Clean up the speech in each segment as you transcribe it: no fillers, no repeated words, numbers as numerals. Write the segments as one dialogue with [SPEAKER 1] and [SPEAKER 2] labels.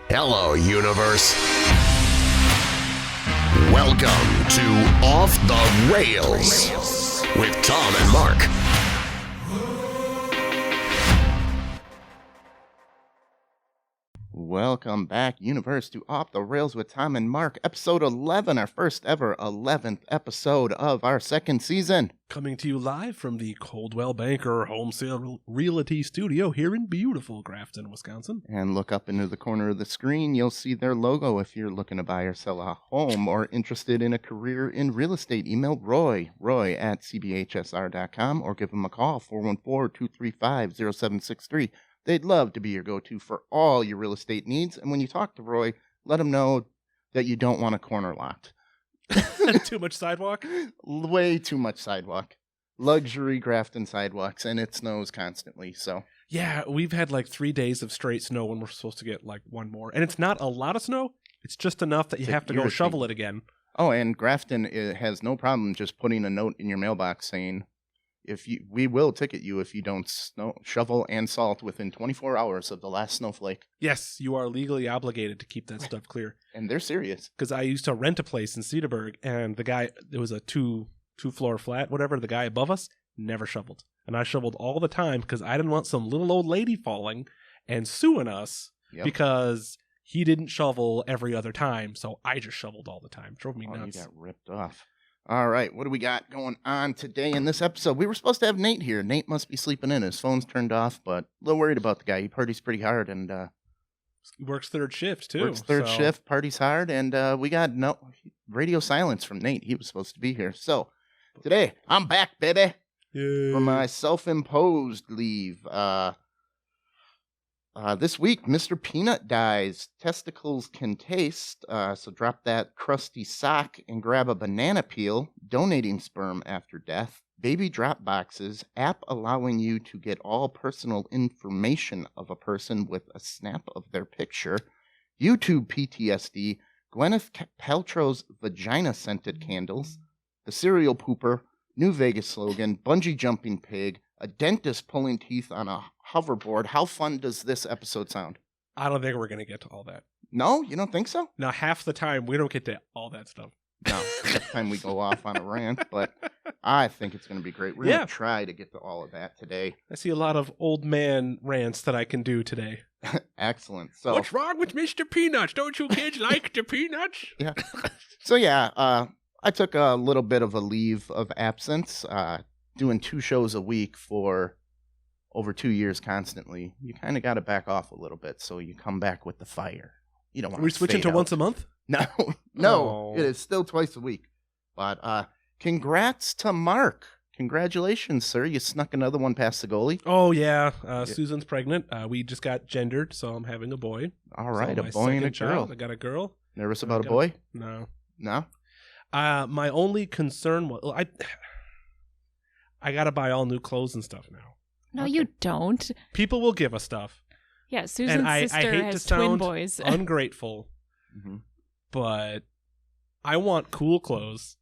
[SPEAKER 1] Hello, universe. Welcome to Off the Rails with Tom and Mark.
[SPEAKER 2] Welcome back, universe, to Off the Rails with Tom and Mark, episode 11, our first ever 11th episode of our second season.
[SPEAKER 3] Coming to you live from the Coldwell Banker Home Sale Realty Studio here in beautiful Grafton, Wisconsin.
[SPEAKER 2] And look up into the corner of the screen, you'll see their logo if you're looking to buy or sell a home or interested in a career in real estate. Email Roy at cbhsr.com, or give him a call, 414-235-0763. They'd love to be your go-to for all your real estate needs. And when you talk to Roy, let him know that you don't want a corner lot.
[SPEAKER 3] Too much sidewalk?
[SPEAKER 2] Way too much sidewalk. Luxury Grafton sidewalks, and it snows constantly, so.
[SPEAKER 3] Yeah, we've had like 3 days of straight snow when we're supposed to get like one more. And it's not a lot of snow. It's just enough that you have to go shovel it again.
[SPEAKER 2] Oh, and Grafton has no problem just putting a note in your mailbox saying, we will ticket you if you don't shovel and salt within 24 hours of the last snowflake.
[SPEAKER 3] Yes, you are legally obligated to keep that stuff clear.
[SPEAKER 2] And they're serious.
[SPEAKER 3] Because I used to rent a place in Cedarburg, and the guy, it was a two-floor flat, whatever, the guy above us never shoveled. And I shoveled all the time because I didn't want some little old lady falling and suing us because he didn't shovel every other time, so I just shoveled all the time. Drove me nuts.
[SPEAKER 2] You got ripped off. All right, what do we got going on today in this episode? We were supposed to have Nate here. Nate must be sleeping in. His phone's turned off, but a little worried about the guy. He parties pretty hard, and
[SPEAKER 3] he works third shift, too.
[SPEAKER 2] Shift, parties hard, and we got no radio silence from Nate. He was supposed to be here. So today, I'm back, baby, for my self-imposed leave. This week, Mr. Peanut dies. Testicles can taste, so drop that crusty sock and grab a banana peel. Donating sperm after death. Baby drop boxes. App allowing you to get all personal information of a person with a snap of their picture. YouTube PTSD. Gwyneth Paltrow's vagina-scented candles. The cereal pooper. New Vegas slogan. Bungee jumping pig. A dentist pulling teeth on a hoverboard. How fun does this episode sound?
[SPEAKER 3] I don't think we're going to get to all that.
[SPEAKER 2] No? You don't think so?
[SPEAKER 3] Now, half the time, we don't get to all that stuff.
[SPEAKER 2] No, next time we go off on a rant, but I think it's going to be great. We're going to try to get to all of that today.
[SPEAKER 3] I see a lot of old man rants that I can do today.
[SPEAKER 2] Excellent. So,
[SPEAKER 3] what's wrong with Mr. Peanuts? Don't you kids like the peanuts?
[SPEAKER 2] Yeah. So, I took a little bit of a leave of absence, doing 2 shows a week for over 2 years constantly. You kind of got to back off a little bit, so you come back with the fire. You don't want.
[SPEAKER 3] We're switching to once a month?
[SPEAKER 2] No, It is still twice a week. But congrats to Mark. Congratulations, sir. You snuck another one past the goalie.
[SPEAKER 3] Oh, yeah. Susan's pregnant. We just got gendered, so I'm having a boy.
[SPEAKER 2] All right, so a boy and a girl.
[SPEAKER 3] I got a girl.
[SPEAKER 2] Nervous about a boy?
[SPEAKER 3] No.
[SPEAKER 2] No?
[SPEAKER 3] My only concern was... I got to buy all new clothes and stuff now.
[SPEAKER 4] No, you don't.
[SPEAKER 3] People will give us stuff.
[SPEAKER 4] Yeah, Susan's sister has twin boys.
[SPEAKER 3] Ungrateful, but I want cool clothes.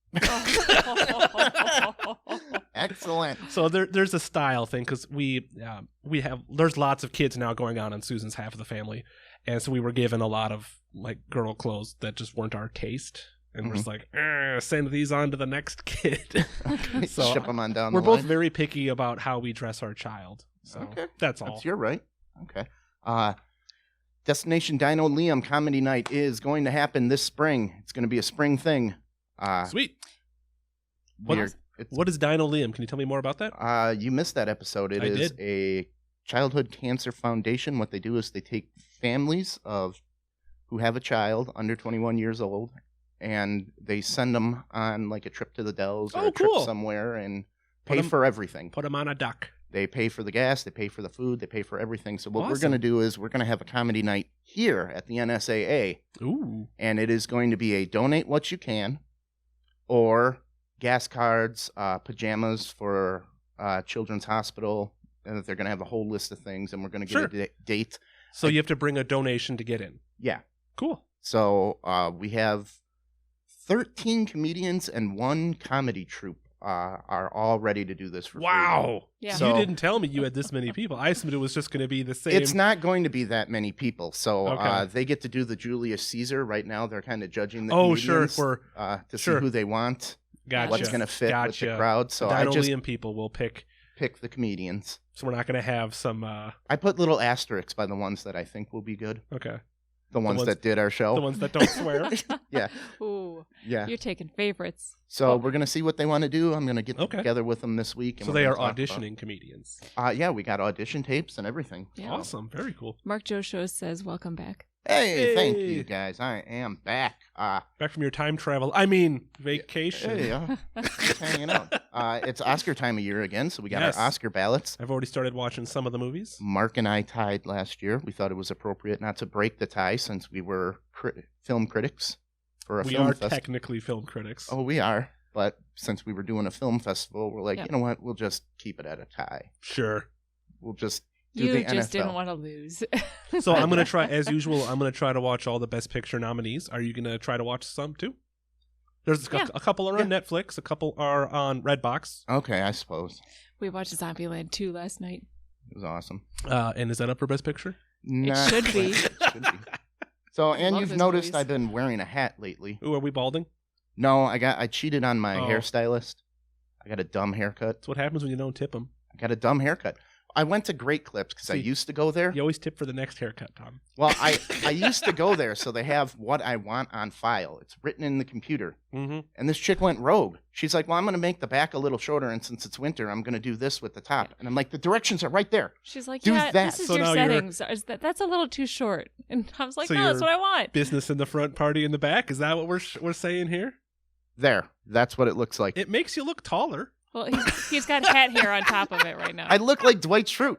[SPEAKER 2] Excellent.
[SPEAKER 3] So there's a style thing because there's lots of kids now going on Susan's half of the family, and so we were given a lot of like girl clothes that just weren't our taste. And we're just like, send these on to the next kid.
[SPEAKER 2] So ship them on down
[SPEAKER 3] we're
[SPEAKER 2] the line.
[SPEAKER 3] both very picky about how we dress our child. So that's all.
[SPEAKER 2] That's your right. Okay. Destination Dino Liam Comedy Night is going to happen this spring. It's going to be a spring thing.
[SPEAKER 3] Sweet. What is Dino Liam? Can you tell me more about that?
[SPEAKER 2] You missed that episode. It is a childhood cancer foundation. What they do is they take families who have a child under 21 years old, and they send them on like a trip to the Dells or a trip somewhere and pay for everything.
[SPEAKER 3] Put them on a duck.
[SPEAKER 2] They pay for the gas, they pay for the food, they pay for everything. So what we're going to do is we're going to have a comedy night here at the NSAA.
[SPEAKER 3] Ooh.
[SPEAKER 2] And it is going to be a donate what you can, or gas cards, pajamas for Children's Hospital. And they're going to have a whole list of things, and we're going to get a date.
[SPEAKER 3] So you have to bring a donation to get in.
[SPEAKER 2] Yeah.
[SPEAKER 3] Cool.
[SPEAKER 2] So we have 13 comedians and 1 comedy troupe are all ready to do this for free.
[SPEAKER 3] Wow.
[SPEAKER 4] Yeah.
[SPEAKER 3] So, you didn't tell me you had this many people. I assumed it was just going to be the same.
[SPEAKER 2] It's not going to be that many people. So
[SPEAKER 3] Okay.
[SPEAKER 2] they get to do the Julius Caesar. Right now, they're kind of judging the
[SPEAKER 3] comedians,
[SPEAKER 2] to see who they want,
[SPEAKER 3] Gotcha.
[SPEAKER 2] what's going to fit with the crowd. So
[SPEAKER 3] the
[SPEAKER 2] I just
[SPEAKER 3] Dino people will pick
[SPEAKER 2] the comedians.
[SPEAKER 3] So we're not going to have some...
[SPEAKER 2] I put little asterisks by the ones that I think will be good.
[SPEAKER 3] Okay.
[SPEAKER 2] The ones that did our show.
[SPEAKER 3] The ones that don't swear.
[SPEAKER 2] Yeah.
[SPEAKER 4] Ooh.
[SPEAKER 2] Yeah.
[SPEAKER 4] You're taking favorites.
[SPEAKER 2] So we're going to see what they want to do. I'm going to get together with them this week. And
[SPEAKER 3] so they are auditioning comedians.
[SPEAKER 2] Yeah, we got audition tapes and everything.
[SPEAKER 4] Yeah.
[SPEAKER 3] Awesome. Very cool.
[SPEAKER 4] Mark Joe Show says, welcome back.
[SPEAKER 2] Hey, thank you guys. I am back.
[SPEAKER 3] Back from your time travel. Vacation.
[SPEAKER 2] Hey, just hanging out. It's Oscar time of year again, so we got our Oscar ballots.
[SPEAKER 3] I've already started watching some of the movies.
[SPEAKER 2] Mark and I tied last year. We thought it was appropriate not to break the tie since we were film critics for a film festival. We are
[SPEAKER 3] technically film critics.
[SPEAKER 2] Oh, we are. But since we were doing a film festival, we're like, you know what? We'll just keep it at a tie.
[SPEAKER 3] Sure.
[SPEAKER 2] We'll just...
[SPEAKER 4] You just didn't want to lose.
[SPEAKER 3] So I'm going to try, as usual, I'm going to try to watch all the Best Picture nominees. Are you going to try to watch some too? There's a couple are on Netflix. A couple are on Redbox.
[SPEAKER 2] Okay, I suppose.
[SPEAKER 4] We watched Zombieland 2 last night.
[SPEAKER 2] It was awesome.
[SPEAKER 3] And is that up for Best Picture?
[SPEAKER 4] It should be.
[SPEAKER 2] It should be. So, and you've noticed I've been wearing a hat lately.
[SPEAKER 3] Ooh, are we balding?
[SPEAKER 2] No, I cheated on my hairstylist. I got a dumb haircut.
[SPEAKER 3] That's what happens when you don't tip them.
[SPEAKER 2] I got a dumb haircut. I went to Great Clips because I used to go there.
[SPEAKER 3] You always tip for the next haircut, Tom.
[SPEAKER 2] Well, I used to go there, so they have what I want on file. It's written in the computer.
[SPEAKER 3] Mm-hmm.
[SPEAKER 2] And this chick went rogue. She's like, well, I'm going to make the back a little shorter, and since it's winter, I'm going to do this with the top. And I'm like, the directions are right there.
[SPEAKER 4] She's like,
[SPEAKER 2] do that.
[SPEAKER 4] This is your settings. That's a little too short. And I was like, no, that's what I want.
[SPEAKER 3] Business in the front, party in the back. Is that what we're saying here?
[SPEAKER 2] There. That's what it looks like.
[SPEAKER 3] It makes you look taller.
[SPEAKER 4] Well, he's got cat hair on top of it right now.
[SPEAKER 2] I look like Dwight Schrute.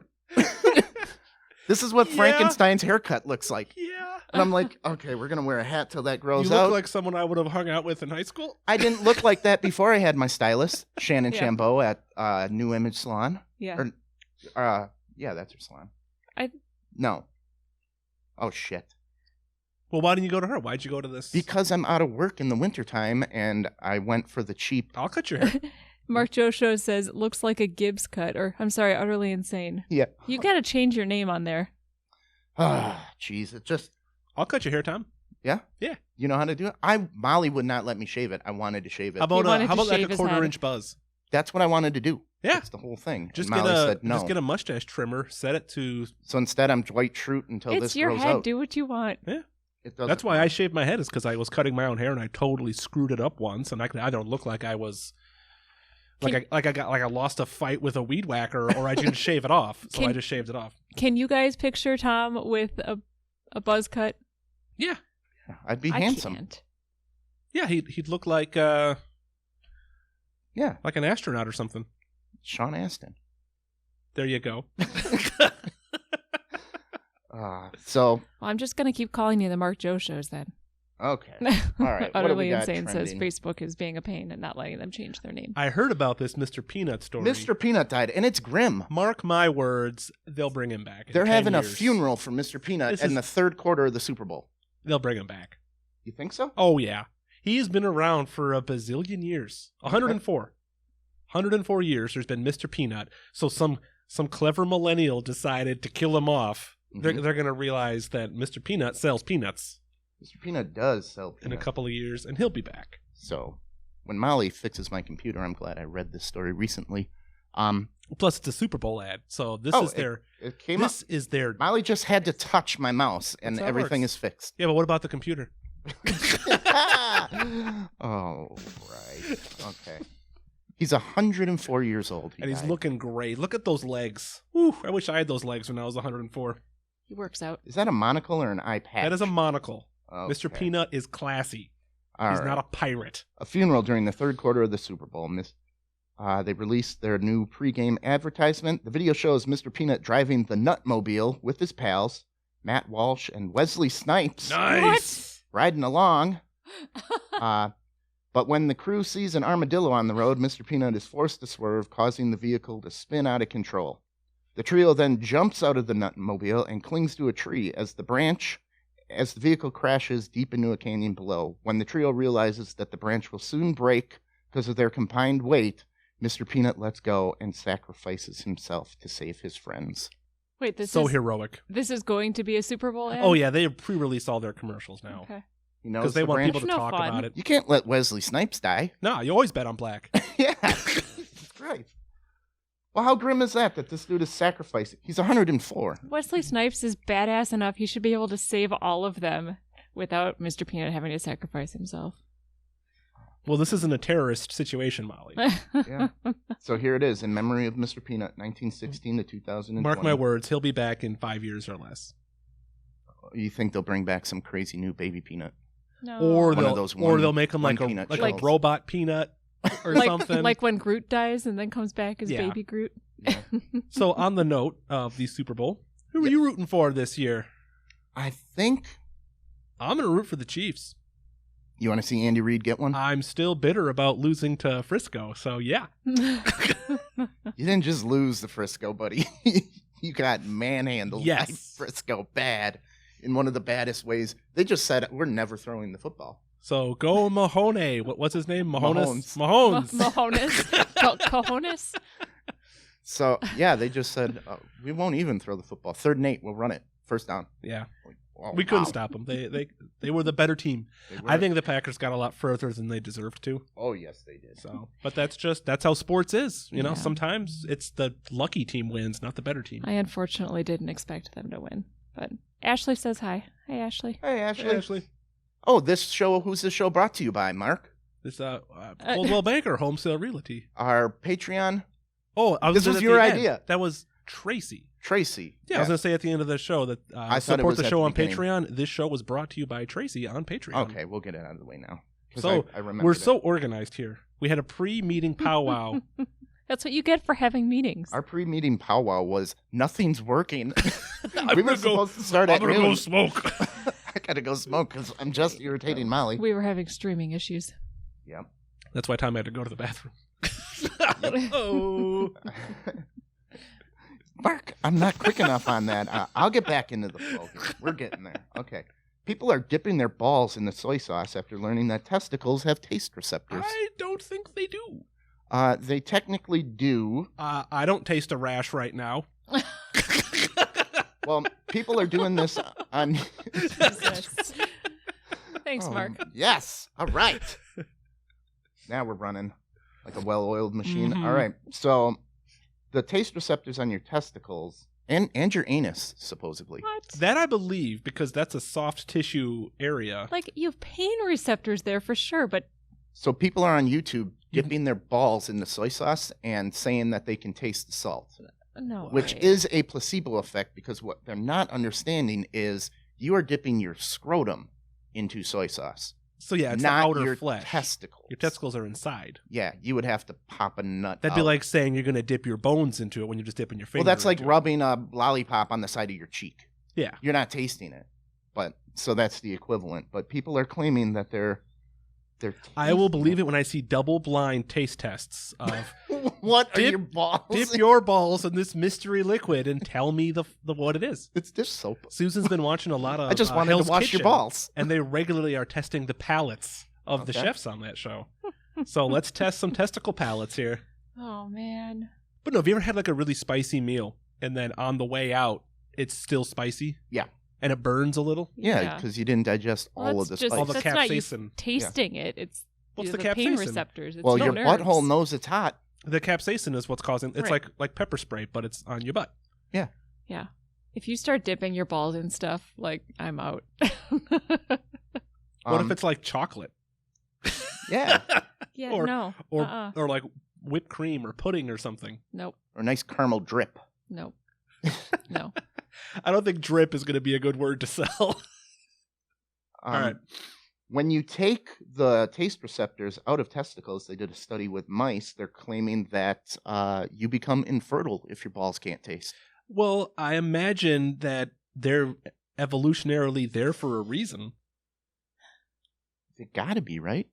[SPEAKER 2] This is what Frankenstein's haircut looks like.
[SPEAKER 3] Yeah.
[SPEAKER 2] And I'm like, okay, we're going to wear a hat till that grows out.
[SPEAKER 3] You look like someone I would have hung out with in high school.
[SPEAKER 2] I didn't look like that before I had my stylist, Shannon Chambeau at New Image Salon.
[SPEAKER 4] Yeah.
[SPEAKER 2] Yeah, that's her salon. No. Oh, shit.
[SPEAKER 3] Well, why didn't you go to her? Why'd you go to this?
[SPEAKER 2] Because I'm out of work in the wintertime, and I went for the cheap.
[SPEAKER 3] I'll cut your hair.
[SPEAKER 4] Mark Joe Show says, looks like a Gibbs cut, or I'm sorry, Utterly Insane.
[SPEAKER 2] Yeah.
[SPEAKER 4] You got to change your name on there.
[SPEAKER 2] Ah, jeez, it just...
[SPEAKER 3] I'll cut your hair, Tom.
[SPEAKER 2] Yeah?
[SPEAKER 3] Yeah.
[SPEAKER 2] You know how to do it? Molly would not let me shave it. I wanted to shave it.
[SPEAKER 3] How about like a 1/4-inch buzz?
[SPEAKER 2] That's what I wanted to do.
[SPEAKER 3] Yeah.
[SPEAKER 2] That's the whole thing.
[SPEAKER 3] Just
[SPEAKER 2] Molly said no.
[SPEAKER 3] Just get a mustache trimmer, set it to...
[SPEAKER 2] So instead I'm Dwight Schrute until this grows out.
[SPEAKER 4] It's your head. Do what you want.
[SPEAKER 3] Yeah. That's why I shaved my head, is because I was cutting my own hair and I totally screwed it up once, and I don't look like I was... I lost a fight with a weed whacker, or I didn't shave it off, so I just shaved it off.
[SPEAKER 4] Can you guys picture Tom with a buzz cut?
[SPEAKER 3] Yeah,
[SPEAKER 2] I'd be handsome.
[SPEAKER 4] Can't.
[SPEAKER 3] Yeah, he'd look like like an astronaut or something.
[SPEAKER 2] Sean Astin.
[SPEAKER 3] There you go.
[SPEAKER 2] So
[SPEAKER 4] well, I'm just gonna keep calling you the Mark Joe Shows then.
[SPEAKER 2] Okay. All right.
[SPEAKER 4] Utterly Insane says Facebook is being a pain and not letting them change their name.
[SPEAKER 3] I heard about this Mr. Peanut story.
[SPEAKER 2] Mr. Peanut died, and it's grim.
[SPEAKER 3] Mark my words, they'll bring him back.
[SPEAKER 2] They're having a funeral for Mr. Peanut in the third quarter of the Super Bowl.
[SPEAKER 3] They'll bring him back.
[SPEAKER 2] You think so?
[SPEAKER 3] Oh, yeah. He's been around for a bazillion years. 104. 104 years there's been Mr. Peanut. So some clever millennial decided to kill him off. Mm-hmm. They're going to realize that Mr. Peanut sells peanuts.
[SPEAKER 2] Mr. Peanut does sell peanuts.
[SPEAKER 3] In a couple of years, and he'll be back.
[SPEAKER 2] So, when Molly fixes my computer, I'm glad I read this story recently.
[SPEAKER 3] Plus, it's a Super Bowl ad, so this is their...
[SPEAKER 2] It came up.
[SPEAKER 3] This is their...
[SPEAKER 2] Molly just had to touch my mouse, and everything is fixed.
[SPEAKER 3] Yeah, but what about the computer?
[SPEAKER 2] Oh, right. Okay. He's 104 years old.
[SPEAKER 3] And he's looking great. Look at those legs. Whew, I wish I had those legs when I was 104.
[SPEAKER 4] He works out.
[SPEAKER 2] Is that a monocle or an eye patch?
[SPEAKER 3] That is a monocle.
[SPEAKER 2] Okay.
[SPEAKER 3] Mr. Peanut is classy. He's not a pirate.
[SPEAKER 2] A funeral during the third quarter of the Super Bowl. They released their new pregame advertisement. The video shows Mr. Peanut driving the Nutmobile with his pals, Matt Walsh and Wesley Snipes.
[SPEAKER 3] Nice!
[SPEAKER 2] Riding along. But when the crew sees an armadillo on the road, Mr. Peanut is forced to swerve, causing the vehicle to spin out of control. The trio then jumps out of the Nutmobile and clings to a tree as the vehicle crashes deep into a canyon below. When the trio realizes that the branch will soon break because of their combined weight, Mr. Peanut lets go and sacrifices himself to save his friends.
[SPEAKER 4] Wait, this
[SPEAKER 3] So
[SPEAKER 4] is
[SPEAKER 3] heroic.
[SPEAKER 4] this is going to be a Super Bowl ad?
[SPEAKER 3] Oh yeah, they pre-release all their commercials now
[SPEAKER 4] Okay.
[SPEAKER 2] You know,
[SPEAKER 3] because they want people to
[SPEAKER 4] That's no
[SPEAKER 3] talk
[SPEAKER 4] fun.
[SPEAKER 3] about it.
[SPEAKER 2] You can't let Wesley Snipes die.
[SPEAKER 3] No, you always bet on black.
[SPEAKER 2] Yeah. Right. Well, how grim is that this dude is sacrificing? He's 104.
[SPEAKER 4] Wesley Snipes is badass enough. He should be able to save all of them without Mr. Peanut having to sacrifice himself.
[SPEAKER 3] Well, this isn't a terrorist situation, Molly.
[SPEAKER 2] Yeah. So here it is, in memory of Mr. Peanut, 1916 to 2020.
[SPEAKER 3] Mark my words, he'll be back in 5 years or less.
[SPEAKER 2] You think they'll bring back some crazy new baby peanut?
[SPEAKER 4] No.
[SPEAKER 3] Or
[SPEAKER 2] One of
[SPEAKER 3] they'll
[SPEAKER 2] those
[SPEAKER 3] or
[SPEAKER 2] one-
[SPEAKER 3] they'll make him
[SPEAKER 2] one
[SPEAKER 3] like a
[SPEAKER 2] peanut
[SPEAKER 3] like
[SPEAKER 2] shells.
[SPEAKER 3] a robot peanut or
[SPEAKER 4] like,
[SPEAKER 3] something.
[SPEAKER 4] like when Groot dies and then comes back as
[SPEAKER 3] Yeah.
[SPEAKER 4] baby Groot.
[SPEAKER 2] Yeah.
[SPEAKER 3] So on the note of the Super Bowl, who are
[SPEAKER 2] Yeah.
[SPEAKER 3] you rooting for this year?
[SPEAKER 2] I think
[SPEAKER 3] I'm gonna root for the Chiefs.
[SPEAKER 2] you want to see Andy Reid get one.
[SPEAKER 3] I'm still bitter about losing to Frisco, so yeah.
[SPEAKER 2] You didn't just lose the Frisco, buddy. You got manhandled by
[SPEAKER 3] Yes.
[SPEAKER 2] Frisco bad in one of the baddest ways. They just said we're never throwing the football.
[SPEAKER 3] So go Mahone. What's his name?
[SPEAKER 2] Mahomes.
[SPEAKER 3] Mahomes.
[SPEAKER 4] Mahomes. Cojones.
[SPEAKER 2] So yeah, they just said we won't even throw the football. 3rd and 8, we'll run it. First down.
[SPEAKER 3] Yeah,
[SPEAKER 2] Like, oh,
[SPEAKER 3] we couldn't
[SPEAKER 2] wow.
[SPEAKER 3] stop them. They were the better team.
[SPEAKER 2] They were.
[SPEAKER 3] I think the Packers got a lot further than they deserved to.
[SPEAKER 2] Oh yes, they did.
[SPEAKER 3] So, but that's how sports is. You know,
[SPEAKER 4] Yeah.
[SPEAKER 3] Sometimes it's the lucky team wins, not the better team.
[SPEAKER 4] I unfortunately didn't expect them to win. But Ashley says hi. Hi, Ashley.
[SPEAKER 2] Hey Ashley.
[SPEAKER 3] Hey, Ashley,
[SPEAKER 2] Oh, who's this show brought to you by, Mark?
[SPEAKER 3] this Coldwell Banker Home Sale Realty.
[SPEAKER 2] Our Patreon,
[SPEAKER 3] Oh, I was
[SPEAKER 2] This
[SPEAKER 3] gonna
[SPEAKER 2] was
[SPEAKER 3] at
[SPEAKER 2] your
[SPEAKER 3] the end.
[SPEAKER 2] idea.
[SPEAKER 3] That was Tracy.
[SPEAKER 2] Tracy.
[SPEAKER 3] Yeah, I was gonna say at the end of the show that
[SPEAKER 2] I thought it
[SPEAKER 3] support
[SPEAKER 2] was
[SPEAKER 3] the
[SPEAKER 2] at
[SPEAKER 3] show
[SPEAKER 2] the
[SPEAKER 3] on
[SPEAKER 2] beginning.
[SPEAKER 3] Patreon. This show was brought to you by Tracy on Patreon.
[SPEAKER 2] Okay, we'll get it out of the way now. 'Cause
[SPEAKER 3] So
[SPEAKER 2] I remember
[SPEAKER 3] we're so organized here. We had a pre-meeting powwow.
[SPEAKER 4] That's what you get for having meetings.
[SPEAKER 2] Our pre-meeting powwow was nothing's working.
[SPEAKER 3] I'm
[SPEAKER 2] we were
[SPEAKER 3] gonna go-
[SPEAKER 2] supposed to start
[SPEAKER 3] I'm
[SPEAKER 2] at
[SPEAKER 3] gonna
[SPEAKER 2] noon.
[SPEAKER 3] go smoke.
[SPEAKER 2] I gotta go smoke because I'm just irritating Molly.
[SPEAKER 4] We were having streaming issues.
[SPEAKER 2] Yep.
[SPEAKER 3] That's why Tom had to go to the bathroom. Oh.
[SPEAKER 2] Mark, I'm not quick enough on that. I'll get back into the flow here. We're getting there. Okay. People are dipping their balls in the soy sauce after learning that testicles have taste receptors.
[SPEAKER 3] I don't think they do.
[SPEAKER 2] They technically do.
[SPEAKER 3] I don't taste a rash right now.
[SPEAKER 2] Well, people are doing this on.
[SPEAKER 4] Jesus. Thanks,
[SPEAKER 2] Oh,
[SPEAKER 4] Mark.
[SPEAKER 2] Yes. All right. Now we're running like a well-oiled machine.
[SPEAKER 3] Mhm.
[SPEAKER 2] All right. So the taste receptors on your testicles and your anus, supposedly.
[SPEAKER 4] What?
[SPEAKER 3] That I believe because that's a soft tissue area.
[SPEAKER 4] Like, you have pain receptors there for sure, but
[SPEAKER 2] So people are on YouTube dipping their balls in the soy sauce and saying that they can taste the salt,
[SPEAKER 4] no.
[SPEAKER 2] which
[SPEAKER 4] way.
[SPEAKER 2] is a placebo effect because what they're not understanding is you are dipping your scrotum into soy sauce,
[SPEAKER 3] So yeah, it's
[SPEAKER 2] not
[SPEAKER 3] the outer
[SPEAKER 2] your
[SPEAKER 3] flesh.
[SPEAKER 2] testicles.
[SPEAKER 3] Your testicles are inside.
[SPEAKER 2] Yeah, you would have to pop a nut.
[SPEAKER 3] That'd be
[SPEAKER 2] out.
[SPEAKER 3] like saying you're going to dip your bones into it when you're just dipping your finger.
[SPEAKER 2] Well, that's like
[SPEAKER 3] into it.
[SPEAKER 2] rubbing a lollipop on the side of your cheek.
[SPEAKER 3] Yeah.
[SPEAKER 2] You're not tasting it, but so that's the equivalent. But people are claiming that they're.
[SPEAKER 3] I will believe it when I see double-blind taste tests of
[SPEAKER 2] What are
[SPEAKER 3] Dip-
[SPEAKER 2] your balls?
[SPEAKER 3] dip your balls in this mystery liquid and tell me the what it is.
[SPEAKER 2] It's dish soap.
[SPEAKER 3] Susan's been watching a lot of
[SPEAKER 2] I just wanted
[SPEAKER 3] Hell's
[SPEAKER 2] to wash
[SPEAKER 3] Kitchen,
[SPEAKER 2] your balls.
[SPEAKER 3] and they regularly are testing the palates of the
[SPEAKER 2] Okay.
[SPEAKER 3] chefs on that show. So let's test some testicle palates here.
[SPEAKER 4] Oh, man.
[SPEAKER 3] But no, have you ever had like a really spicy meal and then on the way out it's still spicy?
[SPEAKER 2] Yeah.
[SPEAKER 3] And it burns a little?
[SPEAKER 2] Yeah, because you didn't digest
[SPEAKER 4] Well,
[SPEAKER 2] all of
[SPEAKER 4] that's
[SPEAKER 2] the
[SPEAKER 4] just,
[SPEAKER 2] spice.
[SPEAKER 3] All the
[SPEAKER 4] that's not you
[SPEAKER 3] capsaicin.
[SPEAKER 4] tasting it. It's
[SPEAKER 3] What's
[SPEAKER 4] the
[SPEAKER 3] the
[SPEAKER 4] pain
[SPEAKER 3] capsaicin?
[SPEAKER 4] receptors. It's
[SPEAKER 2] Well,
[SPEAKER 4] no
[SPEAKER 2] your
[SPEAKER 4] nerves.
[SPEAKER 2] butthole knows it's hot.
[SPEAKER 3] The capsaicin is what's causing it's
[SPEAKER 4] Right.
[SPEAKER 3] like pepper spray, but it's on your butt.
[SPEAKER 4] Yeah. If you start dipping your balls in stuff, like, I'm out.
[SPEAKER 3] What if it's like chocolate?
[SPEAKER 2] Yeah,
[SPEAKER 4] Yeah,
[SPEAKER 3] Or-
[SPEAKER 4] no.
[SPEAKER 3] Or or like whipped cream or pudding or something.
[SPEAKER 4] Nope.
[SPEAKER 2] or nice caramel drip?
[SPEAKER 4] Nope. No.
[SPEAKER 3] I don't think drip is going to be a good word to sell. All right.
[SPEAKER 2] When you take the taste receptors out of testicles, they did a study with mice. They're claiming that you become infertile if your balls can't taste.
[SPEAKER 3] Well, I imagine that they're evolutionarily there for a reason.
[SPEAKER 2] They gotta be, right?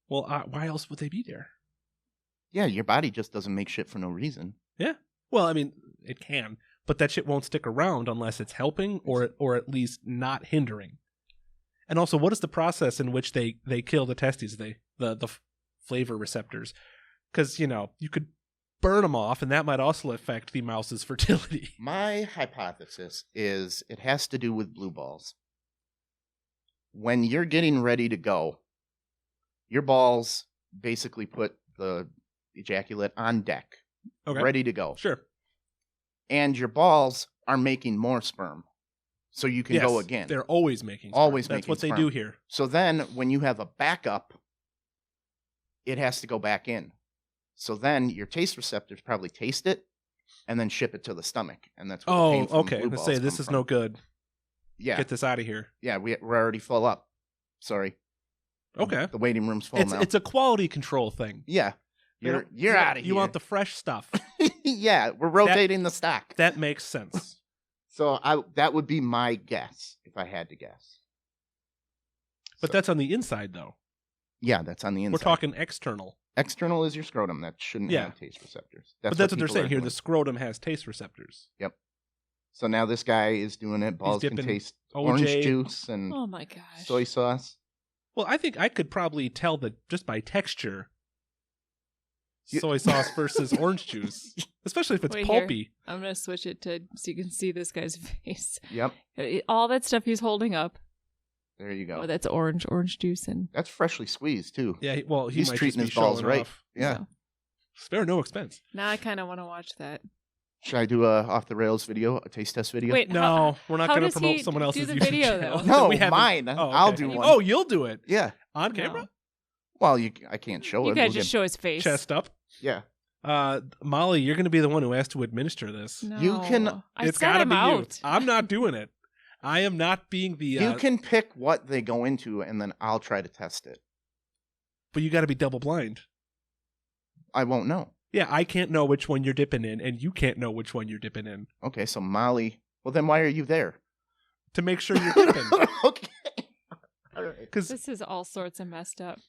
[SPEAKER 3] Well, why else would they be there?
[SPEAKER 2] Yeah, your body just doesn't make shit for no reason.
[SPEAKER 3] Well, I mean, it can, but that shit won't stick around unless it's helping or at least not hindering. And also, what is the process in which they kill the testes, the flavor receptors? Because, you could burn them off, and that might also affect the mouse's fertility.
[SPEAKER 2] My hypothesis is it has to do with blue balls. When you're getting ready to go, your balls basically put the ejaculate on deck,
[SPEAKER 3] Okay.
[SPEAKER 2] ready to go.
[SPEAKER 3] Sure.
[SPEAKER 2] And your balls are making more sperm. So you can go again.
[SPEAKER 3] They're always making sperm.
[SPEAKER 2] Always
[SPEAKER 3] That's
[SPEAKER 2] making
[SPEAKER 3] what they
[SPEAKER 2] sperm.
[SPEAKER 3] do here.
[SPEAKER 2] So then when you have a backup, it has to go back in. So then your taste receptors probably taste it and then ship it to the stomach. And that's where the
[SPEAKER 3] Oh,
[SPEAKER 2] painful
[SPEAKER 3] okay.
[SPEAKER 2] blue
[SPEAKER 3] Let's
[SPEAKER 2] balls
[SPEAKER 3] say this
[SPEAKER 2] come
[SPEAKER 3] is
[SPEAKER 2] from.
[SPEAKER 3] no good.
[SPEAKER 2] Yeah.
[SPEAKER 3] Get this out of here.
[SPEAKER 2] Yeah, we're already full up. Sorry.
[SPEAKER 3] Okay.
[SPEAKER 2] The waiting room's full now.
[SPEAKER 3] It's a quality control thing.
[SPEAKER 2] Yeah. You're
[SPEAKER 3] You-
[SPEAKER 2] out of here.
[SPEAKER 3] You want the fresh stuff.
[SPEAKER 2] Yeah, we're rotating the stock.
[SPEAKER 3] That makes sense.
[SPEAKER 2] So that would be my guess if I had to guess.
[SPEAKER 3] But that's on the inside, though.
[SPEAKER 2] Yeah, that's on the inside.
[SPEAKER 3] We're talking external.
[SPEAKER 2] External is your scrotum. That shouldn't
[SPEAKER 3] Yeah.
[SPEAKER 2] have taste receptors.
[SPEAKER 3] But that's what they're
[SPEAKER 2] people
[SPEAKER 3] saying
[SPEAKER 2] are
[SPEAKER 3] here.
[SPEAKER 2] doing.
[SPEAKER 3] The scrotum has taste receptors.
[SPEAKER 2] So now this guy is doing it. Balls can
[SPEAKER 3] dipping
[SPEAKER 2] taste
[SPEAKER 3] OJ.
[SPEAKER 2] orange juice and
[SPEAKER 4] Oh my gosh.
[SPEAKER 2] soy sauce.
[SPEAKER 3] Well, I think I could probably tell that just by texture.
[SPEAKER 2] You-
[SPEAKER 3] Soy sauce versus orange juice, especially if it's
[SPEAKER 4] Wait here.
[SPEAKER 3] pulpy.
[SPEAKER 4] I'm gonna switch it to so you can see this guy's face.
[SPEAKER 2] Yep.
[SPEAKER 4] All that stuff he's holding up.
[SPEAKER 2] There you go.
[SPEAKER 4] Oh, that's orange juice and
[SPEAKER 2] That's freshly squeezed too.
[SPEAKER 3] Yeah, he
[SPEAKER 2] He's
[SPEAKER 3] might
[SPEAKER 2] treating
[SPEAKER 3] just
[SPEAKER 2] his
[SPEAKER 3] be
[SPEAKER 2] balls
[SPEAKER 3] showing
[SPEAKER 2] right.
[SPEAKER 3] off.
[SPEAKER 2] Yeah.
[SPEAKER 3] Spare no expense.
[SPEAKER 4] now I kind of want to watch that.
[SPEAKER 2] Should I do a off the rails video, a taste test video?
[SPEAKER 4] Wait,
[SPEAKER 3] No, we're not
[SPEAKER 4] how
[SPEAKER 3] going to
[SPEAKER 4] does
[SPEAKER 3] promote
[SPEAKER 4] he
[SPEAKER 3] someone else's
[SPEAKER 4] do the
[SPEAKER 3] YouTube
[SPEAKER 4] video,
[SPEAKER 3] channel.
[SPEAKER 4] though?
[SPEAKER 2] No,
[SPEAKER 3] We haven't-
[SPEAKER 2] mine.
[SPEAKER 3] Oh,
[SPEAKER 2] I'll
[SPEAKER 3] okay.
[SPEAKER 2] do one.
[SPEAKER 3] Oh, you'll do it
[SPEAKER 2] Yeah.
[SPEAKER 3] on
[SPEAKER 4] No.
[SPEAKER 3] camera,
[SPEAKER 2] Well, I can't show
[SPEAKER 4] You
[SPEAKER 2] it.
[SPEAKER 4] gotta
[SPEAKER 2] We'll
[SPEAKER 4] just
[SPEAKER 2] get-
[SPEAKER 4] show his face.
[SPEAKER 3] chest up.
[SPEAKER 2] Yeah.
[SPEAKER 3] Molly, you're going to be the one who has to administer this.
[SPEAKER 4] No.
[SPEAKER 2] You can-
[SPEAKER 4] I
[SPEAKER 3] It's
[SPEAKER 4] said
[SPEAKER 3] gotta
[SPEAKER 4] I'm
[SPEAKER 3] be
[SPEAKER 4] out.
[SPEAKER 3] you. I'm not doing it. I am not being the.
[SPEAKER 2] You can pick what they go into, and then I'll try to test it.
[SPEAKER 3] But you got to be double blind.
[SPEAKER 2] I won't know.
[SPEAKER 3] Yeah, I can't know which one you're dipping in, and you can't know which one you're dipping in
[SPEAKER 2] Okay, so Molly. Well, then why are you there?
[SPEAKER 3] to make sure you're dipping.
[SPEAKER 2] Okay. All right.
[SPEAKER 3] Because
[SPEAKER 4] This is all sorts of messed up.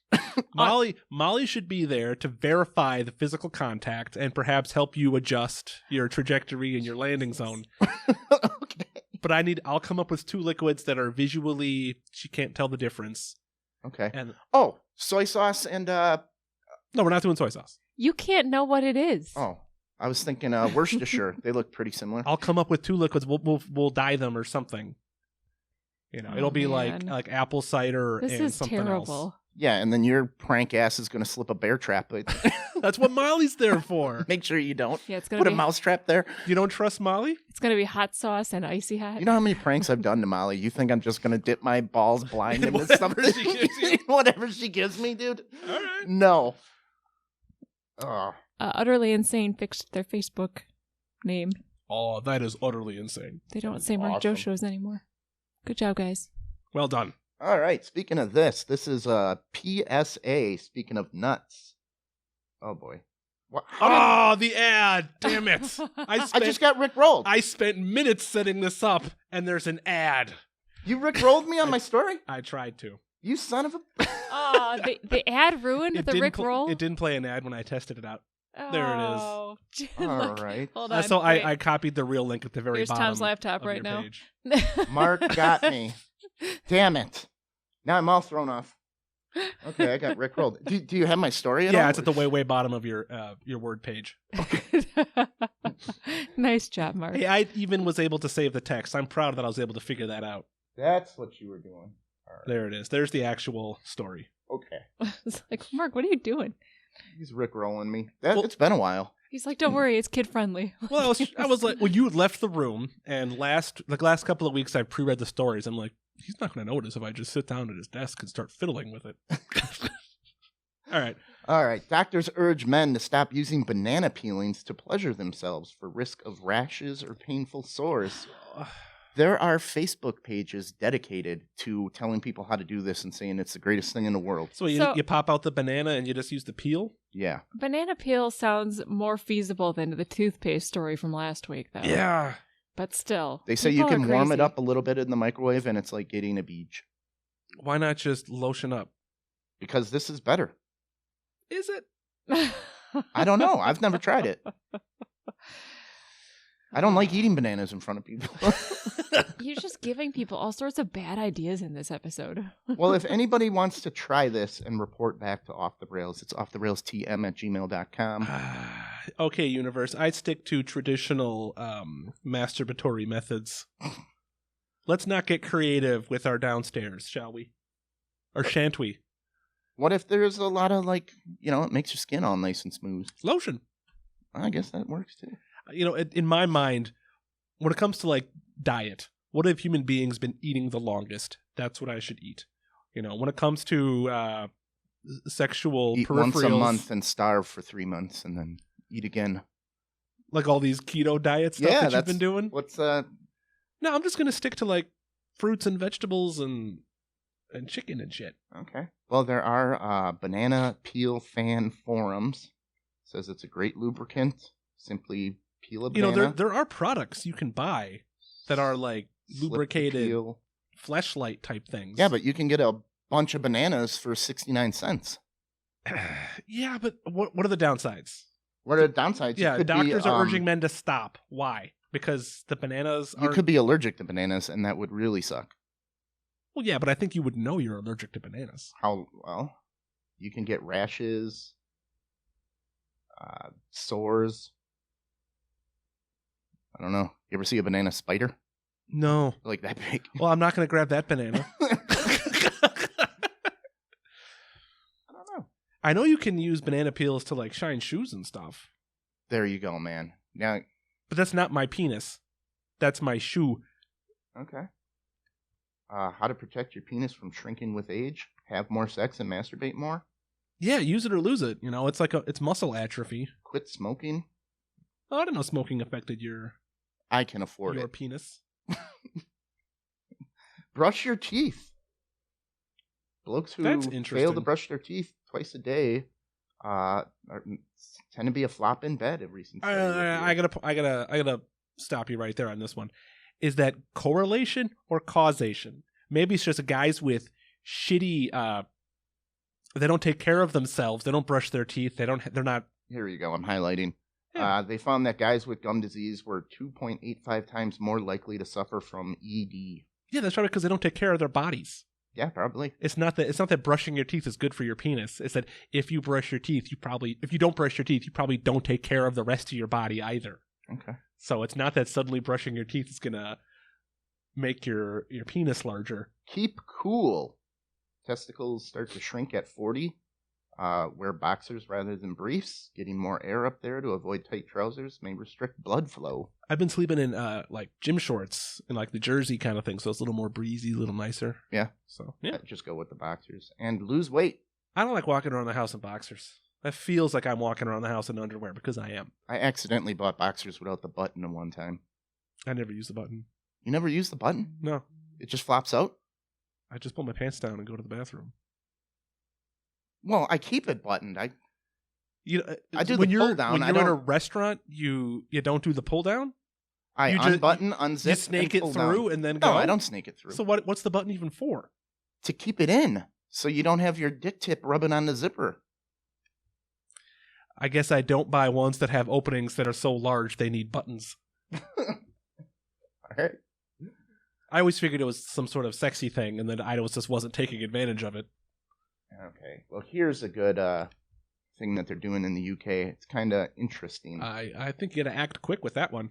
[SPEAKER 3] Molly should be there to verify the physical contact and perhaps help you adjust your trajectory and your landing zone.
[SPEAKER 2] Okay.
[SPEAKER 3] But I'll come up with two liquids that are visually, she can't tell the difference.
[SPEAKER 2] Okay.
[SPEAKER 3] And
[SPEAKER 2] Oh, soy sauce and
[SPEAKER 3] no, we're not doing soy sauce.
[SPEAKER 4] You can't know what it is.
[SPEAKER 2] oh, I was thinking Worcestershire. They look pretty similar.
[SPEAKER 3] I'll come up with two liquids. We'll dye them or something.
[SPEAKER 4] Oh,
[SPEAKER 3] It'll be
[SPEAKER 4] man.
[SPEAKER 3] like apple cider
[SPEAKER 4] This
[SPEAKER 3] and
[SPEAKER 4] is
[SPEAKER 3] something
[SPEAKER 4] terrible.
[SPEAKER 3] else.
[SPEAKER 2] Yeah, and then your prank ass is going to slip a bear trap.
[SPEAKER 3] That's what Molly's there for.
[SPEAKER 2] Make sure you don't.
[SPEAKER 4] Yeah, it's gonna
[SPEAKER 2] Put a
[SPEAKER 4] be
[SPEAKER 2] mouse trap there.
[SPEAKER 3] You don't trust Molly?
[SPEAKER 4] it's gonna be hot sauce and icy hot.
[SPEAKER 2] You know how many pranks I've done to Molly? You think I'm just going to dip my balls blind into
[SPEAKER 3] Whatever
[SPEAKER 2] something?
[SPEAKER 3] she gives you.
[SPEAKER 2] Whatever she gives me, dude?
[SPEAKER 3] All right.
[SPEAKER 2] No. Oh.
[SPEAKER 4] Utterly Insane fixed their Facebook name.
[SPEAKER 3] Oh, that is utterly insane.
[SPEAKER 4] They don't
[SPEAKER 2] That's
[SPEAKER 4] say Mark Joe
[SPEAKER 2] awesome.
[SPEAKER 4] shows anymore. Good job, guys.
[SPEAKER 3] Well done.
[SPEAKER 2] All right. Speaking of this is a PSA. Speaking of nuts. Oh, boy. What?
[SPEAKER 3] Oh, the ad. Damn it.
[SPEAKER 2] I just got Rick rolled.
[SPEAKER 3] I spent minutes setting this up, and there's an ad.
[SPEAKER 2] You Rick rolled me on my story?
[SPEAKER 3] I tried to.
[SPEAKER 2] You son of a...
[SPEAKER 4] The ad ruined the
[SPEAKER 3] didn't
[SPEAKER 4] Rick
[SPEAKER 3] pl-
[SPEAKER 4] roll.
[SPEAKER 3] It didn't play an ad when I tested it out.
[SPEAKER 4] There
[SPEAKER 3] it is.
[SPEAKER 4] Oh.
[SPEAKER 2] All
[SPEAKER 4] Look,
[SPEAKER 2] right.
[SPEAKER 4] Hold on.
[SPEAKER 3] So
[SPEAKER 4] wait.
[SPEAKER 3] I copied the real link at the very
[SPEAKER 4] Here's
[SPEAKER 3] bottom.
[SPEAKER 4] Tom's laptop
[SPEAKER 3] of
[SPEAKER 4] right
[SPEAKER 3] your
[SPEAKER 4] now.
[SPEAKER 3] page.
[SPEAKER 2] Mark got me. Damn it. Now I'm all thrown off. Okay, I got Rick rolled. Do you have my story at all?
[SPEAKER 3] Yeah, it's at the way bottom of your word page.
[SPEAKER 4] Nice job, Mark.
[SPEAKER 3] Hey, I even was able to save the text. I'm proud that I was able to figure that out.
[SPEAKER 2] That's what you were doing. All right.
[SPEAKER 3] There it is. There's the actual story.
[SPEAKER 2] Okay.
[SPEAKER 4] It's like, Mark, what are you doing?
[SPEAKER 2] He's Rick rolling me.
[SPEAKER 3] Well-
[SPEAKER 2] It's been a while.
[SPEAKER 4] He's like, don't worry, it's kid friendly.
[SPEAKER 3] Well, I was like, well, you had left the room, and the last couple of weeks I pre-read the stories. I'm like, he's not going to notice if I just sit down at his desk and start fiddling with it. All right.
[SPEAKER 2] All right. Doctors urge men to stop using banana peelings to pleasure themselves for risk of rashes or painful sores. There are Facebook pages dedicated to telling people how to do this and saying it's the greatest thing in the world.
[SPEAKER 3] So you pop out the banana and you just use the peel?
[SPEAKER 2] Yeah.
[SPEAKER 4] Banana peel sounds more feasible than the toothpaste story from last week, though.
[SPEAKER 3] Yeah.
[SPEAKER 4] But still.
[SPEAKER 2] They say you
[SPEAKER 4] people are
[SPEAKER 2] can warm it
[SPEAKER 4] crazy.
[SPEAKER 2] up a little bit in the microwave and it's like eating a beach.
[SPEAKER 3] Why not just lotion up?
[SPEAKER 2] Because this is better.
[SPEAKER 3] Is it?
[SPEAKER 2] I don't know. I've never tried it. I don't like eating bananas in front of people.
[SPEAKER 4] You're just giving people all sorts of bad ideas in this episode.
[SPEAKER 2] Well, if anybody wants to try this and report back to Off the Rails, it's offtherailstm@gmail.com.
[SPEAKER 3] Okay, universe. I stick to traditional masturbatory methods. Let's not get creative with our downstairs, shall we? Or shan't we?
[SPEAKER 2] What if there's a lot of, like, it makes your skin all nice and smooth?
[SPEAKER 3] Lotion.
[SPEAKER 2] I guess that works too.
[SPEAKER 3] In my mind, when it comes to like diet, what have human beings been eating the longest? That's what I should eat. When it comes to sexual
[SPEAKER 2] Eat
[SPEAKER 3] peripherals,
[SPEAKER 2] once a month and starve for 3 months and then eat again.
[SPEAKER 3] like all these keto diet stuff that you've been doing.
[SPEAKER 2] What's
[SPEAKER 3] No, I'm just gonna stick to like fruits and vegetables and chicken and shit.
[SPEAKER 2] Okay. Well, there are banana peel fan forums. Says it's a great lubricant. Simply peel a banana.
[SPEAKER 3] There are products you can buy that are like
[SPEAKER 2] slip the
[SPEAKER 3] lubricated
[SPEAKER 2] peel.
[SPEAKER 3] fleshlight type things.
[SPEAKER 2] Yeah, but you can get a bunch of bananas for 69 cents.
[SPEAKER 3] yeah, but what are the downsides?
[SPEAKER 2] What are the downsides?
[SPEAKER 3] Yeah,
[SPEAKER 2] You could
[SPEAKER 3] doctors
[SPEAKER 2] be,
[SPEAKER 3] are urging men to stop. Why? Because the bananas
[SPEAKER 2] You
[SPEAKER 3] are...
[SPEAKER 2] could be allergic to bananas, and that would really suck.
[SPEAKER 3] Well, yeah, but I think you would know you're allergic to bananas.
[SPEAKER 2] How, well, you can get rashes, sores. I don't know. You ever see a banana spider?
[SPEAKER 3] No.
[SPEAKER 2] Like that big?
[SPEAKER 3] Well, I'm not going to grab that banana.
[SPEAKER 2] I don't know.
[SPEAKER 3] I know you can use banana peels to like shine shoes and stuff,
[SPEAKER 2] There you go, man. Now,
[SPEAKER 3] but that's not my penis. That's my shoe.
[SPEAKER 2] okay. How to protect your penis from shrinking with age? Have more sex and masturbate more?
[SPEAKER 3] Yeah, use it or lose it. It's like it's muscle atrophy.
[SPEAKER 2] Quit smoking?
[SPEAKER 3] Oh, I didn't know smoking affected your
[SPEAKER 2] I can afford it.
[SPEAKER 3] penis.
[SPEAKER 2] Brush your teeth. Blokes who
[SPEAKER 3] That's
[SPEAKER 2] fail to
[SPEAKER 3] interesting.
[SPEAKER 2] brush their teeth twice a day tend to be a flop in bed. A recent study revealed.
[SPEAKER 3] I gotta stop you right there on this one. Is that correlation or causation? Maybe it's just guys with shitty. They don't take care of themselves. They don't brush their teeth. They're not.
[SPEAKER 2] Here you go. I'm highlighting.
[SPEAKER 3] Yeah.
[SPEAKER 2] They found that guys with gum disease were 2.85 times more likely to suffer from ED.
[SPEAKER 3] Yeah, that's right, because they don't take care of their bodies.
[SPEAKER 2] Yeah, probably.
[SPEAKER 3] It's not that brushing your teeth is good for your penis. It's that if you brush your teeth, if you don't brush your teeth, you probably don't take care of the rest of your body either.
[SPEAKER 2] Okay.
[SPEAKER 3] So it's not that suddenly brushing your teeth is gonna make your penis larger.
[SPEAKER 2] Keep cool. Testicles start to shrink at 40. Wear boxers rather than briefs. Getting more air up there to avoid tight trousers may restrict blood flow.
[SPEAKER 3] I've been sleeping in like gym shorts and like the jersey kind of thing, so it's a little more breezy, a little nicer.
[SPEAKER 2] Yeah.
[SPEAKER 3] So yeah,
[SPEAKER 2] Just go with the boxers. And lose weight.
[SPEAKER 3] I don't like walking around the house in boxers. That feels like I'm walking around the house in underwear because I am.
[SPEAKER 2] I accidentally bought boxers without the button at one time.
[SPEAKER 3] I never use the button.
[SPEAKER 2] You never use the button?
[SPEAKER 3] No,
[SPEAKER 2] It just flops out?
[SPEAKER 3] I just pull my pants down and go to the bathroom.
[SPEAKER 2] Well, I keep it buttoned. I do
[SPEAKER 3] when
[SPEAKER 2] the
[SPEAKER 3] you're,
[SPEAKER 2] pull down.
[SPEAKER 3] When
[SPEAKER 2] I
[SPEAKER 3] you're in a
[SPEAKER 2] don't.
[SPEAKER 3] rust you don't do the pull down.
[SPEAKER 2] I
[SPEAKER 3] you just-
[SPEAKER 2] unbutton, unzip,
[SPEAKER 3] You snake
[SPEAKER 2] and
[SPEAKER 3] it
[SPEAKER 2] pull
[SPEAKER 3] through
[SPEAKER 2] down.
[SPEAKER 3] and then go.
[SPEAKER 2] No, I don't snake it through.
[SPEAKER 3] So what's the button even for?
[SPEAKER 2] To keep it in, so you don't have your dick tip rubbing on the zipper.
[SPEAKER 3] I guess I don't buy ones that have openings that are so large they need buttons.
[SPEAKER 2] All right.
[SPEAKER 3] I always figured it was some sort of sexy thing, and then I just wasn't taking advantage of it.
[SPEAKER 2] Okay. Well, here's a good thing that they're doing in the UK. It's kind of interesting.
[SPEAKER 3] I think you got to act quick with that one.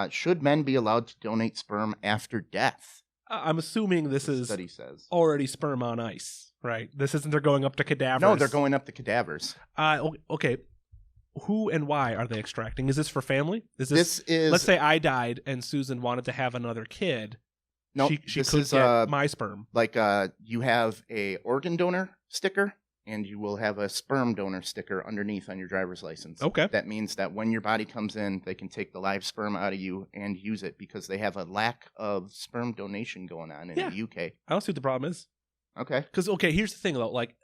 [SPEAKER 2] Should men be allowed to donate sperm after death?
[SPEAKER 3] I'm assuming this
[SPEAKER 2] The
[SPEAKER 3] is
[SPEAKER 2] study says.
[SPEAKER 3] already sperm on ice, right? This isn't they're going up to cadavers.
[SPEAKER 2] No, they're going up to cadavers.
[SPEAKER 3] Okay. Who and why are they extracting? Is this for family?
[SPEAKER 2] This is.
[SPEAKER 3] Let's say I died and Susan wanted to have another kid.
[SPEAKER 2] no.
[SPEAKER 3] she
[SPEAKER 2] This
[SPEAKER 3] could
[SPEAKER 2] is
[SPEAKER 3] get my sperm.
[SPEAKER 2] like you have a organ donor sticker, and you will have a sperm donor sticker underneath on your driver's license.
[SPEAKER 3] Okay.
[SPEAKER 2] That means that when your body comes in, they can take the live sperm out of you and use it because they have a lack of sperm donation going on in the UK.
[SPEAKER 3] I don't see what the problem is.
[SPEAKER 2] Okay.
[SPEAKER 3] Because here's the thing though, like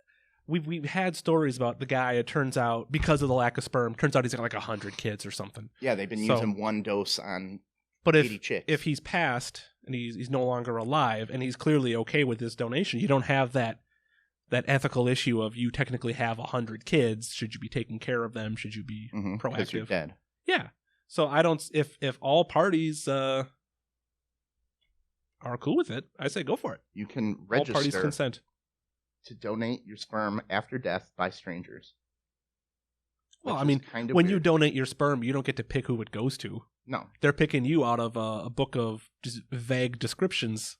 [SPEAKER 3] we've had stories about the guy. It turns out because of the lack of sperm, turns out he's got like 100 kids or something.
[SPEAKER 2] Yeah, they've been
[SPEAKER 3] So-
[SPEAKER 2] using one dose on
[SPEAKER 3] But
[SPEAKER 2] 80 chicks.
[SPEAKER 3] if he's passed and he's no longer alive and he's clearly okay with this donation, you don't have that ethical issue of you technically have 100 kids. Should you be taking care of them? Should you be
[SPEAKER 2] because you're
[SPEAKER 3] proactive?
[SPEAKER 2] dead.
[SPEAKER 3] Yeah. So I don't. If all parties are cool with it, I say go for it.
[SPEAKER 2] You can
[SPEAKER 3] All parties
[SPEAKER 2] register
[SPEAKER 3] consent.
[SPEAKER 2] to donate your sperm after death by strangers.
[SPEAKER 3] Well,
[SPEAKER 2] which
[SPEAKER 3] I
[SPEAKER 2] is
[SPEAKER 3] mean,
[SPEAKER 2] kind of
[SPEAKER 3] when you
[SPEAKER 2] weird.
[SPEAKER 3] donate your sperm, you don't get to pick who it goes to.
[SPEAKER 2] No.
[SPEAKER 3] They're picking you out of a book of just vague descriptions.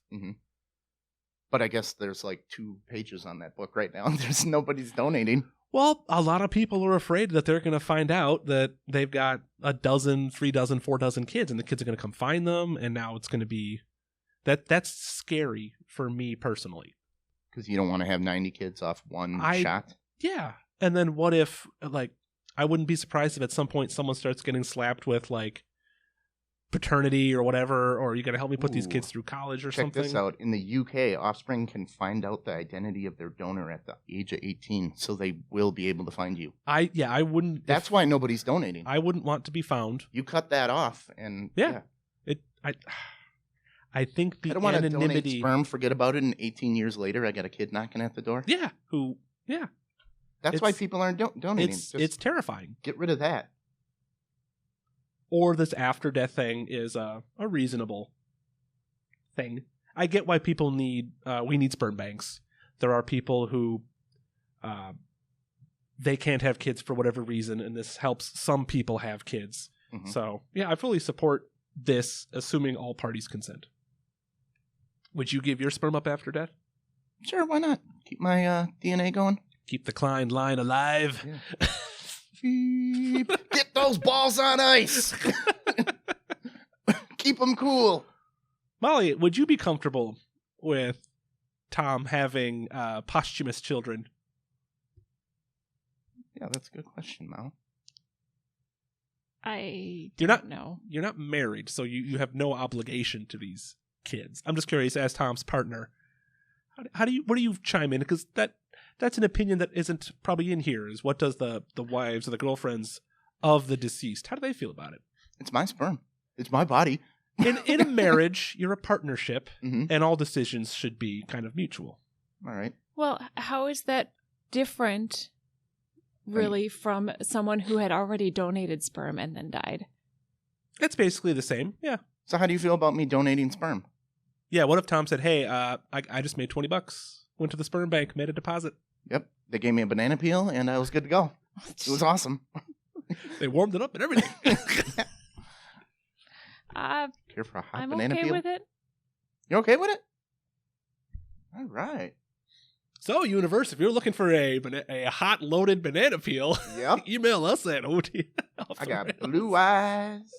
[SPEAKER 2] But I guess there's like 2 pages on that book right now. There's nobody's donating.
[SPEAKER 3] Well, a lot of people are afraid that they're going to find out that they've got a dozen, 3 dozen, 4 dozen kids, and the kids are going to come find them, and now it's going to be that's scary for me personally.
[SPEAKER 2] Because you don't want to have 90 kids off one shot.
[SPEAKER 3] Yeah. And then what if, like, I wouldn't be surprised if at some point someone starts getting slapped with, like, paternity or whatever, or you got to help me put these
[SPEAKER 2] Ooh.
[SPEAKER 3] kids through college or
[SPEAKER 2] Check
[SPEAKER 3] something.
[SPEAKER 2] this out. In the UK, offspring can find out the identity of their donor at the age of 18, so they will be able to find you.
[SPEAKER 3] I wouldn't.
[SPEAKER 2] That's why nobody's donating.
[SPEAKER 3] I wouldn't want to be found.
[SPEAKER 2] You cut that off, and
[SPEAKER 3] Yeah. I think the
[SPEAKER 2] I don't want to donate
[SPEAKER 3] anonymity.
[SPEAKER 2] sperm, forget about it, and 18 years later, I got a kid knocking at the door.
[SPEAKER 3] Yeah.
[SPEAKER 2] That's why
[SPEAKER 3] it's-
[SPEAKER 2] people aren't donating.
[SPEAKER 3] It's terrifying.
[SPEAKER 2] Get rid of that.
[SPEAKER 3] Or this after death thing is a reasonable thing. I get why people need we need sperm banks. There are people who they can't have kids for whatever reason, and this helps some people have kids.
[SPEAKER 2] Mhm.
[SPEAKER 3] So yeah, I fully support this, assuming all parties consent. Would you give your sperm up after death?
[SPEAKER 2] Sure, why not? Keep my DNA going.
[SPEAKER 3] Keep the Klein line alive.
[SPEAKER 2] Yeah. Beep. Get those balls on ice. Keep them cool.
[SPEAKER 3] Molly, would you be comfortable with Tom having posthumous children?
[SPEAKER 2] Yeah, that's a good question, Mal.
[SPEAKER 4] I
[SPEAKER 3] You're not-
[SPEAKER 4] don't know.
[SPEAKER 3] You're not married, so you have no obligation to these kids. I'm just curious, as Tom's partner, how do you chime in? Because that's an opinion that isn't probably in here. Is what does the wives or the girlfriends of the deceased, how do they feel about it?
[SPEAKER 2] It's my sperm. It's my body.
[SPEAKER 3] In a marriage, you're a partnership,
[SPEAKER 2] Mhm.
[SPEAKER 3] and all decisions should be kind of mutual.
[SPEAKER 2] All right.
[SPEAKER 4] Well, how is that different, really, from someone who had already donated sperm and then died?
[SPEAKER 3] It's basically the same. Yeah.
[SPEAKER 2] So how do you feel about me donating sperm?
[SPEAKER 3] Yeah. What if Tom said, "Hey, I just made $20. Went to the sperm bank, made a deposit.
[SPEAKER 2] Yep. They gave me a banana peel, and I was good to go. It was awesome.
[SPEAKER 3] They warmed it up and everything."
[SPEAKER 2] Care for a hot
[SPEAKER 4] I'm
[SPEAKER 2] banana
[SPEAKER 4] okay
[SPEAKER 2] peel?
[SPEAKER 4] with it.
[SPEAKER 2] You're okay with it? All right.
[SPEAKER 3] So, Universe, if you're looking for a hot loaded banana peel,
[SPEAKER 2] Yep.
[SPEAKER 3] email us at OT.
[SPEAKER 2] I got blue eyes.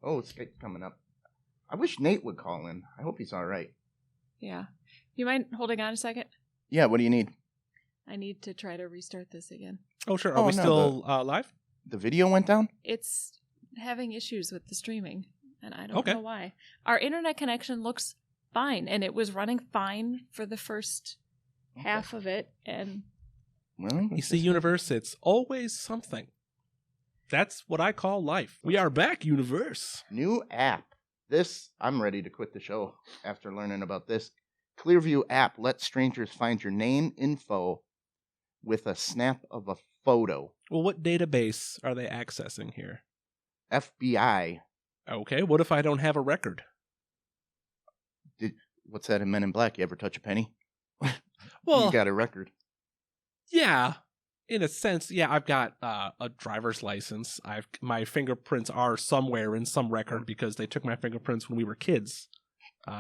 [SPEAKER 2] Oh, Skype's coming up. I wish Nate would call in. I hope he's all right.
[SPEAKER 4] Yeah. You mind holding on a second?
[SPEAKER 2] Yeah, what do you need?
[SPEAKER 4] I need to try to restart this again.
[SPEAKER 3] Oh, sure. Are
[SPEAKER 2] Oh,
[SPEAKER 3] we
[SPEAKER 2] no,
[SPEAKER 3] still live?
[SPEAKER 2] The video went down?
[SPEAKER 4] It's having issues with the streaming, and I don't
[SPEAKER 3] Okay.
[SPEAKER 4] know why. Our internet connection looks fine, and it was running fine for the first half of it, and
[SPEAKER 2] Well,
[SPEAKER 3] You see, Universe, it's always something. That's what I call life. We are back, Universe.
[SPEAKER 2] new app. This, I'm ready to quit the show after learning about this. Clearview app lets strangers find your name info with a snap of a photo.
[SPEAKER 3] Well, what database are they accessing here?
[SPEAKER 2] FBI.
[SPEAKER 3] Okay, what if I don't have a record?
[SPEAKER 2] What's that in Men in Black? You ever touch a penny?
[SPEAKER 3] Well,
[SPEAKER 2] You got a record.
[SPEAKER 3] yeah, in a sense, yeah. I've got a driver's license. My fingerprints are somewhere in some record because they took my fingerprints when we were kids,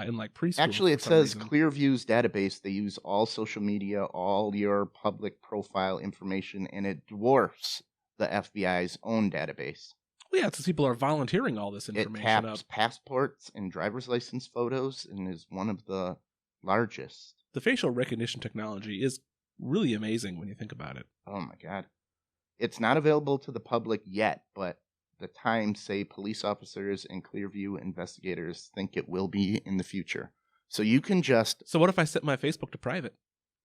[SPEAKER 3] in like preschool.
[SPEAKER 2] Actually, it
[SPEAKER 3] for some
[SPEAKER 2] says
[SPEAKER 3] reason.
[SPEAKER 2] Clearview's database. They use all social media, all your public profile information, and it dwarfs the FBI's own database.
[SPEAKER 3] Well, yeah, it's people are volunteering all this
[SPEAKER 2] It
[SPEAKER 3] information
[SPEAKER 2] taps
[SPEAKER 3] up.
[SPEAKER 2] passports and driver's license photos and is one of the largest.
[SPEAKER 3] The facial recognition technology is really amazing when you think about it.
[SPEAKER 2] Oh my God. It's not available to the public yet, but the Times say police officers and Clearview investigators think it will be in the future. So you can just,
[SPEAKER 3] So what if I set my Facebook to private?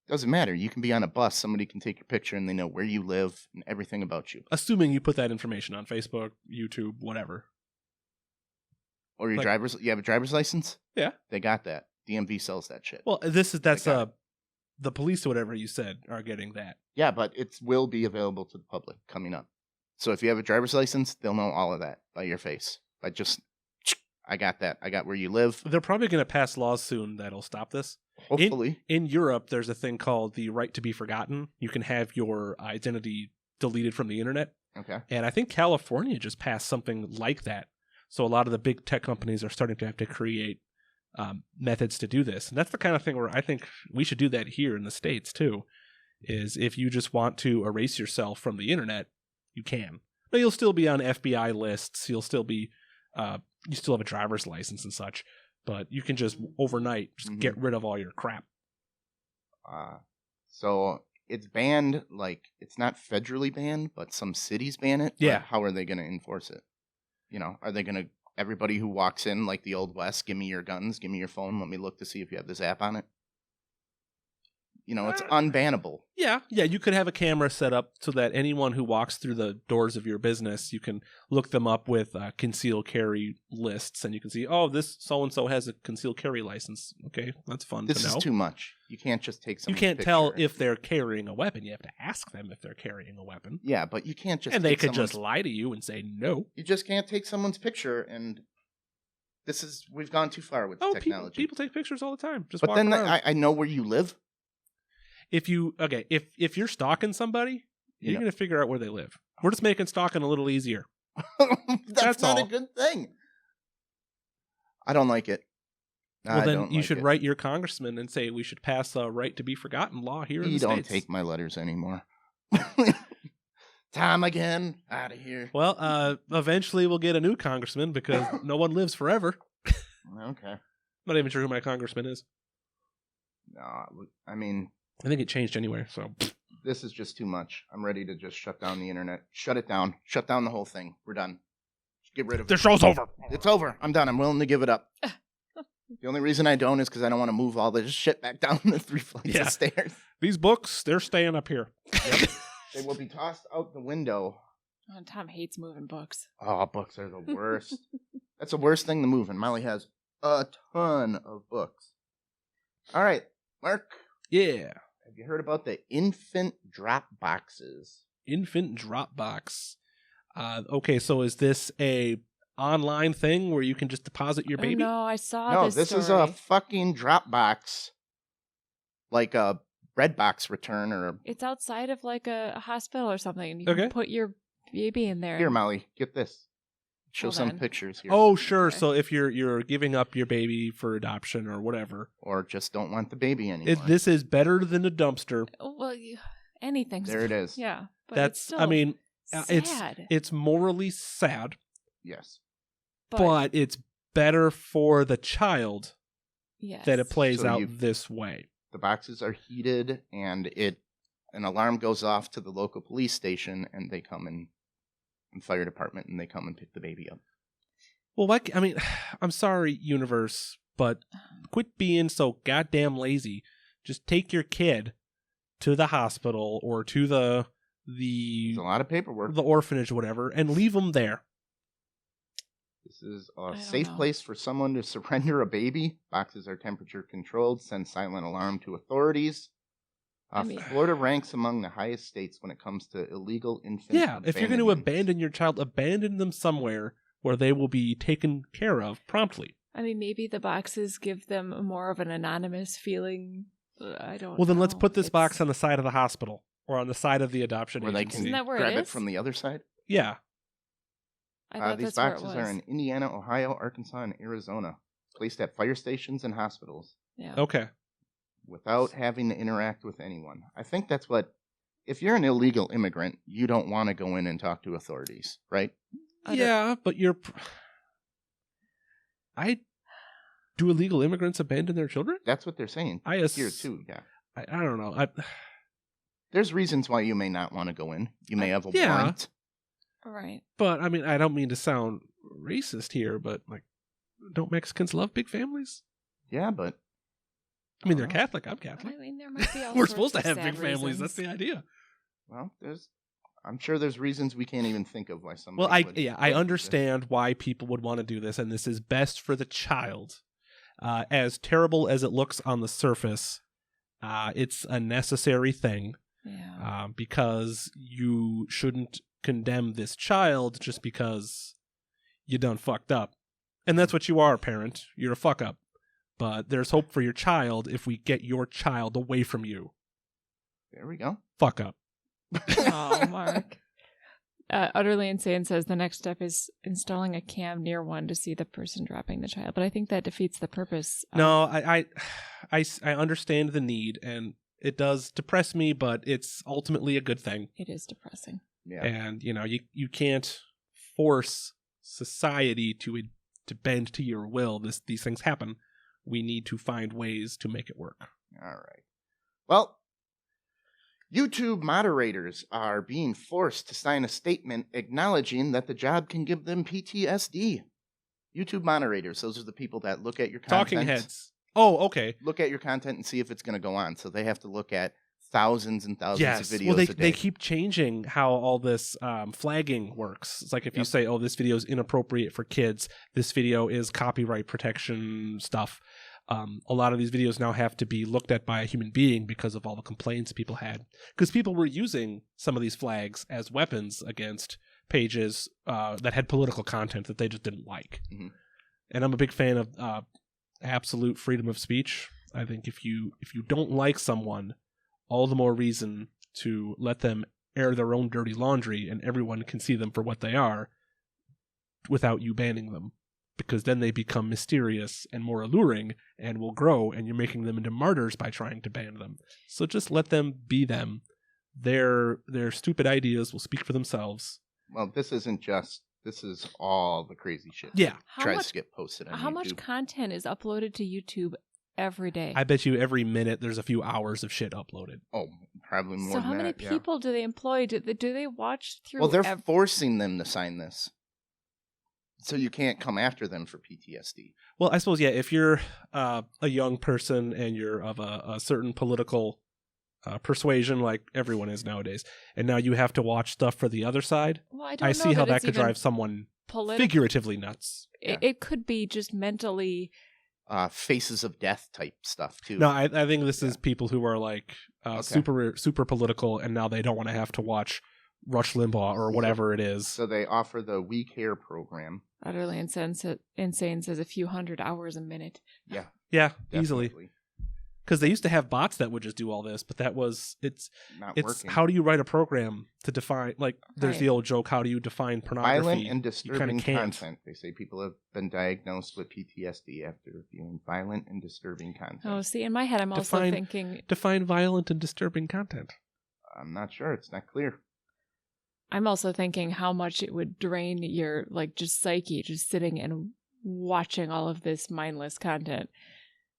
[SPEAKER 2] doesn't matter. You can be on a bus, somebody can take your picture and they know where you live and everything about you.
[SPEAKER 3] Assuming you put that information on Facebook, YouTube, whatever.
[SPEAKER 2] Or your
[SPEAKER 3] Like-
[SPEAKER 2] you have a driver's license?
[SPEAKER 3] Yeah.
[SPEAKER 2] They got that. DMV sells that shit.
[SPEAKER 3] Well, that's
[SPEAKER 2] got it.
[SPEAKER 3] the police or whatever you said are getting that.
[SPEAKER 2] Yeah, but it will be available to the public coming up. So if you have a driver's license, they'll know all of that by your face. I got that. I got where you live.
[SPEAKER 3] They're probably going to pass laws soon that'll stop this.
[SPEAKER 2] Hopefully.
[SPEAKER 3] In Europe, there's a thing called the right to be forgotten. You can have your identity deleted from the internet.
[SPEAKER 2] Okay.
[SPEAKER 3] And I think California just passed something like that. So a lot of the big tech companies are starting to have to create methods to do this. And that's the kind of thing where I think we should do that here in the States too, is if you just want to erase yourself from the internet, you can. But you'll still be on FBI lists. You'll still be, you still have a driver's license and such, but you can just overnight just get rid of all your crap.
[SPEAKER 2] So it's banned, like, it's not federally banned, but some cities ban it.
[SPEAKER 3] Yeah.
[SPEAKER 2] But how are they going to enforce it? Are they going to, everybody who walks in like the Old West, give me your guns, give me your phone, let me look to see if you have this app on it? It's unbannable.
[SPEAKER 3] Yeah, you could have a camera set up so that anyone who walks through the doors of your business, you can look them up with concealed carry lists, and you can see, oh, this so-and-so has a concealed carry license. Okay, that's fun to know.
[SPEAKER 2] This is too much. You can't just take some.
[SPEAKER 3] You can't tell if they're carrying a weapon. You have to ask them if they're carrying a weapon.
[SPEAKER 2] Yeah, but you can't just.
[SPEAKER 3] And they could just lie to you and say no.
[SPEAKER 2] You just can't take someone's picture, and we've gone too far with the technology.
[SPEAKER 3] People take pictures all the time. Just
[SPEAKER 2] but
[SPEAKER 3] walk
[SPEAKER 2] then
[SPEAKER 3] around.
[SPEAKER 2] I know where you live.
[SPEAKER 3] If you're stalking somebody, you're going to figure out where they live. We're just making stalking a little easier.
[SPEAKER 2] That's not
[SPEAKER 3] all.
[SPEAKER 2] a good thing. I don't like it.
[SPEAKER 3] Well, then you should write your congressman and say we should pass a right to be forgotten law here in the States.
[SPEAKER 2] You don't take my letters anymore. Tom again, out of here.
[SPEAKER 3] Well, eventually we'll get a new congressman because no one lives forever.
[SPEAKER 2] Okay.
[SPEAKER 3] Not even sure who my congressman is.
[SPEAKER 2] No, I mean,
[SPEAKER 3] I think it changed anyway, so.
[SPEAKER 2] This is just too much. I'm ready to just shut down the internet. Shut it down. Shut down the whole thing. We're done. Just get rid of it.
[SPEAKER 3] The show's over.
[SPEAKER 2] It's over. I'm done. I'm willing to give it up. The only reason I don't is because I don't want to move all this shit back down the 3 flights of stairs.
[SPEAKER 3] These books, they're staying up here.
[SPEAKER 2] Yep. They will be tossed out the window.
[SPEAKER 4] Oh, Tom hates moving books.
[SPEAKER 2] Oh, books are the worst. That's the worst thing to move, and Molly has a ton of books. All right, Mark.
[SPEAKER 3] Yeah.
[SPEAKER 2] Have you heard about the infant drop boxes?
[SPEAKER 3] Infant drop box. Okay, so is this a online thing where you can just deposit your baby?
[SPEAKER 4] Oh, no, I saw this
[SPEAKER 2] is a fucking drop box. Like a bread box return or...
[SPEAKER 4] It's outside of like a hospital or something. You
[SPEAKER 3] Okay.
[SPEAKER 4] can put your baby in there.
[SPEAKER 2] Here, Molly, get this. Show
[SPEAKER 4] Hold
[SPEAKER 2] some
[SPEAKER 4] on.
[SPEAKER 2] pictures here.
[SPEAKER 3] Oh, sure.
[SPEAKER 4] Okay.
[SPEAKER 3] So if you're giving up your baby for adoption or whatever,
[SPEAKER 2] Or just don't want the baby anymore.
[SPEAKER 3] this is better than a dumpster.
[SPEAKER 4] Oh, well, anything.
[SPEAKER 2] There it is.
[SPEAKER 4] Yeah. But
[SPEAKER 3] That's,
[SPEAKER 4] it's still
[SPEAKER 3] I mean,
[SPEAKER 4] sad.
[SPEAKER 3] it's morally sad,
[SPEAKER 2] Yes.
[SPEAKER 3] but it's better for the child
[SPEAKER 4] yes.
[SPEAKER 3] that it plays
[SPEAKER 2] So
[SPEAKER 3] out
[SPEAKER 2] you-
[SPEAKER 3] this way.
[SPEAKER 2] The boxes are heated, and an alarm goes off to the local police station, and they come and fire department, and they come and pick the baby up.
[SPEAKER 3] Well, I'm sorry, universe, but quit being so goddamn lazy. Just take your kid to the hospital or to the
[SPEAKER 2] There's a lot of paperwork.
[SPEAKER 3] the orphanage, whatever, and leave them there.
[SPEAKER 2] This is a
[SPEAKER 4] don't
[SPEAKER 2] safe
[SPEAKER 4] know.
[SPEAKER 2] place for someone to surrender a baby. Boxes are temperature controlled. Send silent alarm to authorities.
[SPEAKER 4] I mean-
[SPEAKER 2] Florida ranks among the highest states when it comes to illegal infant
[SPEAKER 3] Yeah, if you're going to
[SPEAKER 2] abandonment.
[SPEAKER 3] abandon your child, abandon them somewhere where they will be taken care of promptly.
[SPEAKER 4] I mean, maybe the boxes give them more of an anonymous feeling. I don't know.
[SPEAKER 3] Well, then let's put this
[SPEAKER 4] It's-
[SPEAKER 3] box on the side of the hospital or on the side of the adoption
[SPEAKER 2] where they
[SPEAKER 3] agency.
[SPEAKER 2] can
[SPEAKER 4] Isn't that where it
[SPEAKER 2] grab it
[SPEAKER 4] is?
[SPEAKER 2] from the other side.
[SPEAKER 3] Yeah.
[SPEAKER 4] I thought
[SPEAKER 2] These
[SPEAKER 4] that's where it
[SPEAKER 2] boxes
[SPEAKER 4] was.
[SPEAKER 2] are in Indiana, Ohio, Arkansas, and Arizona, placed at fire stations and hospitals
[SPEAKER 4] Yeah.
[SPEAKER 3] Okay.
[SPEAKER 2] without having to interact with anyone. I think that's what, if you're an illegal immigrant, you don't want to go in and talk to authorities, right?
[SPEAKER 3] Yeah, but do illegal immigrants abandon their children?
[SPEAKER 2] That's what they're saying
[SPEAKER 3] I
[SPEAKER 2] here too. Yeah,
[SPEAKER 3] I don't know.
[SPEAKER 2] there's reasons why you may not want to go in. You may have a
[SPEAKER 3] Yeah.
[SPEAKER 2] warrant.
[SPEAKER 4] Right.
[SPEAKER 3] But I mean, I don't mean to sound racist here, but like, don't Mexicans love big families?
[SPEAKER 2] Yeah, but
[SPEAKER 3] I mean, they're
[SPEAKER 2] Uh-huh.
[SPEAKER 3] Catholic. I'm Catholic.
[SPEAKER 4] I mean, there might be all
[SPEAKER 3] We're
[SPEAKER 4] sorts
[SPEAKER 3] supposed to
[SPEAKER 4] of
[SPEAKER 3] have
[SPEAKER 4] sad
[SPEAKER 3] big families. That's
[SPEAKER 4] reasons.
[SPEAKER 3] the idea.
[SPEAKER 2] well, I'm sure there's reasons we can't even think of why somebody.
[SPEAKER 3] Well, I
[SPEAKER 2] would
[SPEAKER 3] I
[SPEAKER 2] do this.
[SPEAKER 3] understand why people would want to do this, and this is best for the child. As terrible as it looks on the surface, it's a necessary thing
[SPEAKER 4] Yeah.
[SPEAKER 3] because you shouldn't condemn this child just because you done fucked up. And that's what you are, parent. You're a fuck up. But there's hope for your child if we get your child away from you.
[SPEAKER 2] There we go.
[SPEAKER 3] Fuck up.
[SPEAKER 4] Oh, Mark. Utterly Insane says the next step is installing a cam near one to see the person dropping the child. But I think that defeats the purpose.
[SPEAKER 3] No, I understand the need, and it does depress me, but it's ultimately a good thing.
[SPEAKER 4] It is depressing.
[SPEAKER 2] Yeah.
[SPEAKER 3] And, you can't force society to bend to your will. These things happen. We need to find ways to make it work.
[SPEAKER 2] All right. Well, YouTube moderators are being forced to sign a statement acknowledging that the job can give them PTSD. YouTube moderators, those are the people that look at your content.
[SPEAKER 3] Talking heads. Oh, okay.
[SPEAKER 2] Look at your content and see if it's going to go on. So they have to look at thousands and thousands of videos
[SPEAKER 3] well,
[SPEAKER 2] a day.
[SPEAKER 3] they keep changing how all this flagging works. It's like if you say, oh, this video is inappropriate for kids, this video is copyright protection stuff. A lot of these videos now have to be looked at by a human being because of all the complaints people had. Because people were using some of these flags as weapons against pages that had political content that they just didn't like.
[SPEAKER 2] Mm-hmm.
[SPEAKER 3] And I'm a big fan of absolute freedom of speech. I think if you don't like someone, all the more reason to let them air their own dirty laundry and everyone can see them for what they are without you banning them. Because then they become mysterious and more alluring and will grow, and you're making them into martyrs by trying to ban them. So just let them be them. Their stupid ideas will speak for themselves.
[SPEAKER 2] Well, this is all the crazy shit.
[SPEAKER 3] Yeah.
[SPEAKER 2] That tries to get posted on YouTube.
[SPEAKER 4] How much content is uploaded to YouTube every day?
[SPEAKER 3] I bet you every minute there's a few hours of shit uploaded.
[SPEAKER 2] Oh, probably more
[SPEAKER 4] so
[SPEAKER 2] than
[SPEAKER 4] how many
[SPEAKER 2] that,
[SPEAKER 4] people do they employ? Do they watch through?
[SPEAKER 2] Well, they're forcing them to sign this. So you can't come after them for PTSD.
[SPEAKER 3] Well, I suppose, yeah, if you're a young person and you're of a certain political persuasion, like everyone is nowadays, and now you have to watch stuff for the other side,
[SPEAKER 4] Well, I don't
[SPEAKER 3] I
[SPEAKER 4] know
[SPEAKER 3] see how that
[SPEAKER 4] it's
[SPEAKER 3] could
[SPEAKER 4] even
[SPEAKER 3] drive someone
[SPEAKER 4] political.
[SPEAKER 3] figuratively nuts.
[SPEAKER 4] It could be just mentally.
[SPEAKER 2] Faces of death type stuff, too.
[SPEAKER 3] No, I think this is people who are like super political, and now they don't want to have to watch Rush Limbaugh or whatever it is.
[SPEAKER 2] So they offer the We Care program.
[SPEAKER 4] Utterly Insane says a few hundred hours a minute.
[SPEAKER 2] Yeah.
[SPEAKER 3] Yeah,
[SPEAKER 2] Definitely.
[SPEAKER 3] easily. Because they used to have bots that would just do all this, but it's
[SPEAKER 2] Not working.
[SPEAKER 3] how do you write a program to define, like, there's
[SPEAKER 4] Right.
[SPEAKER 3] the old joke, how do you define pornography?
[SPEAKER 2] Violent and
[SPEAKER 3] You kinda
[SPEAKER 2] disturbing
[SPEAKER 3] can't.
[SPEAKER 2] content. They say people have been diagnosed with PTSD after viewing violent and disturbing content.
[SPEAKER 4] Oh, see, in my head, I'm also
[SPEAKER 3] Define-
[SPEAKER 4] thinking.
[SPEAKER 3] Define violent and disturbing content.
[SPEAKER 2] I'm not sure. It's not clear.
[SPEAKER 4] I'm also thinking how much it would drain your just psyche, just sitting and watching all of this mindless content.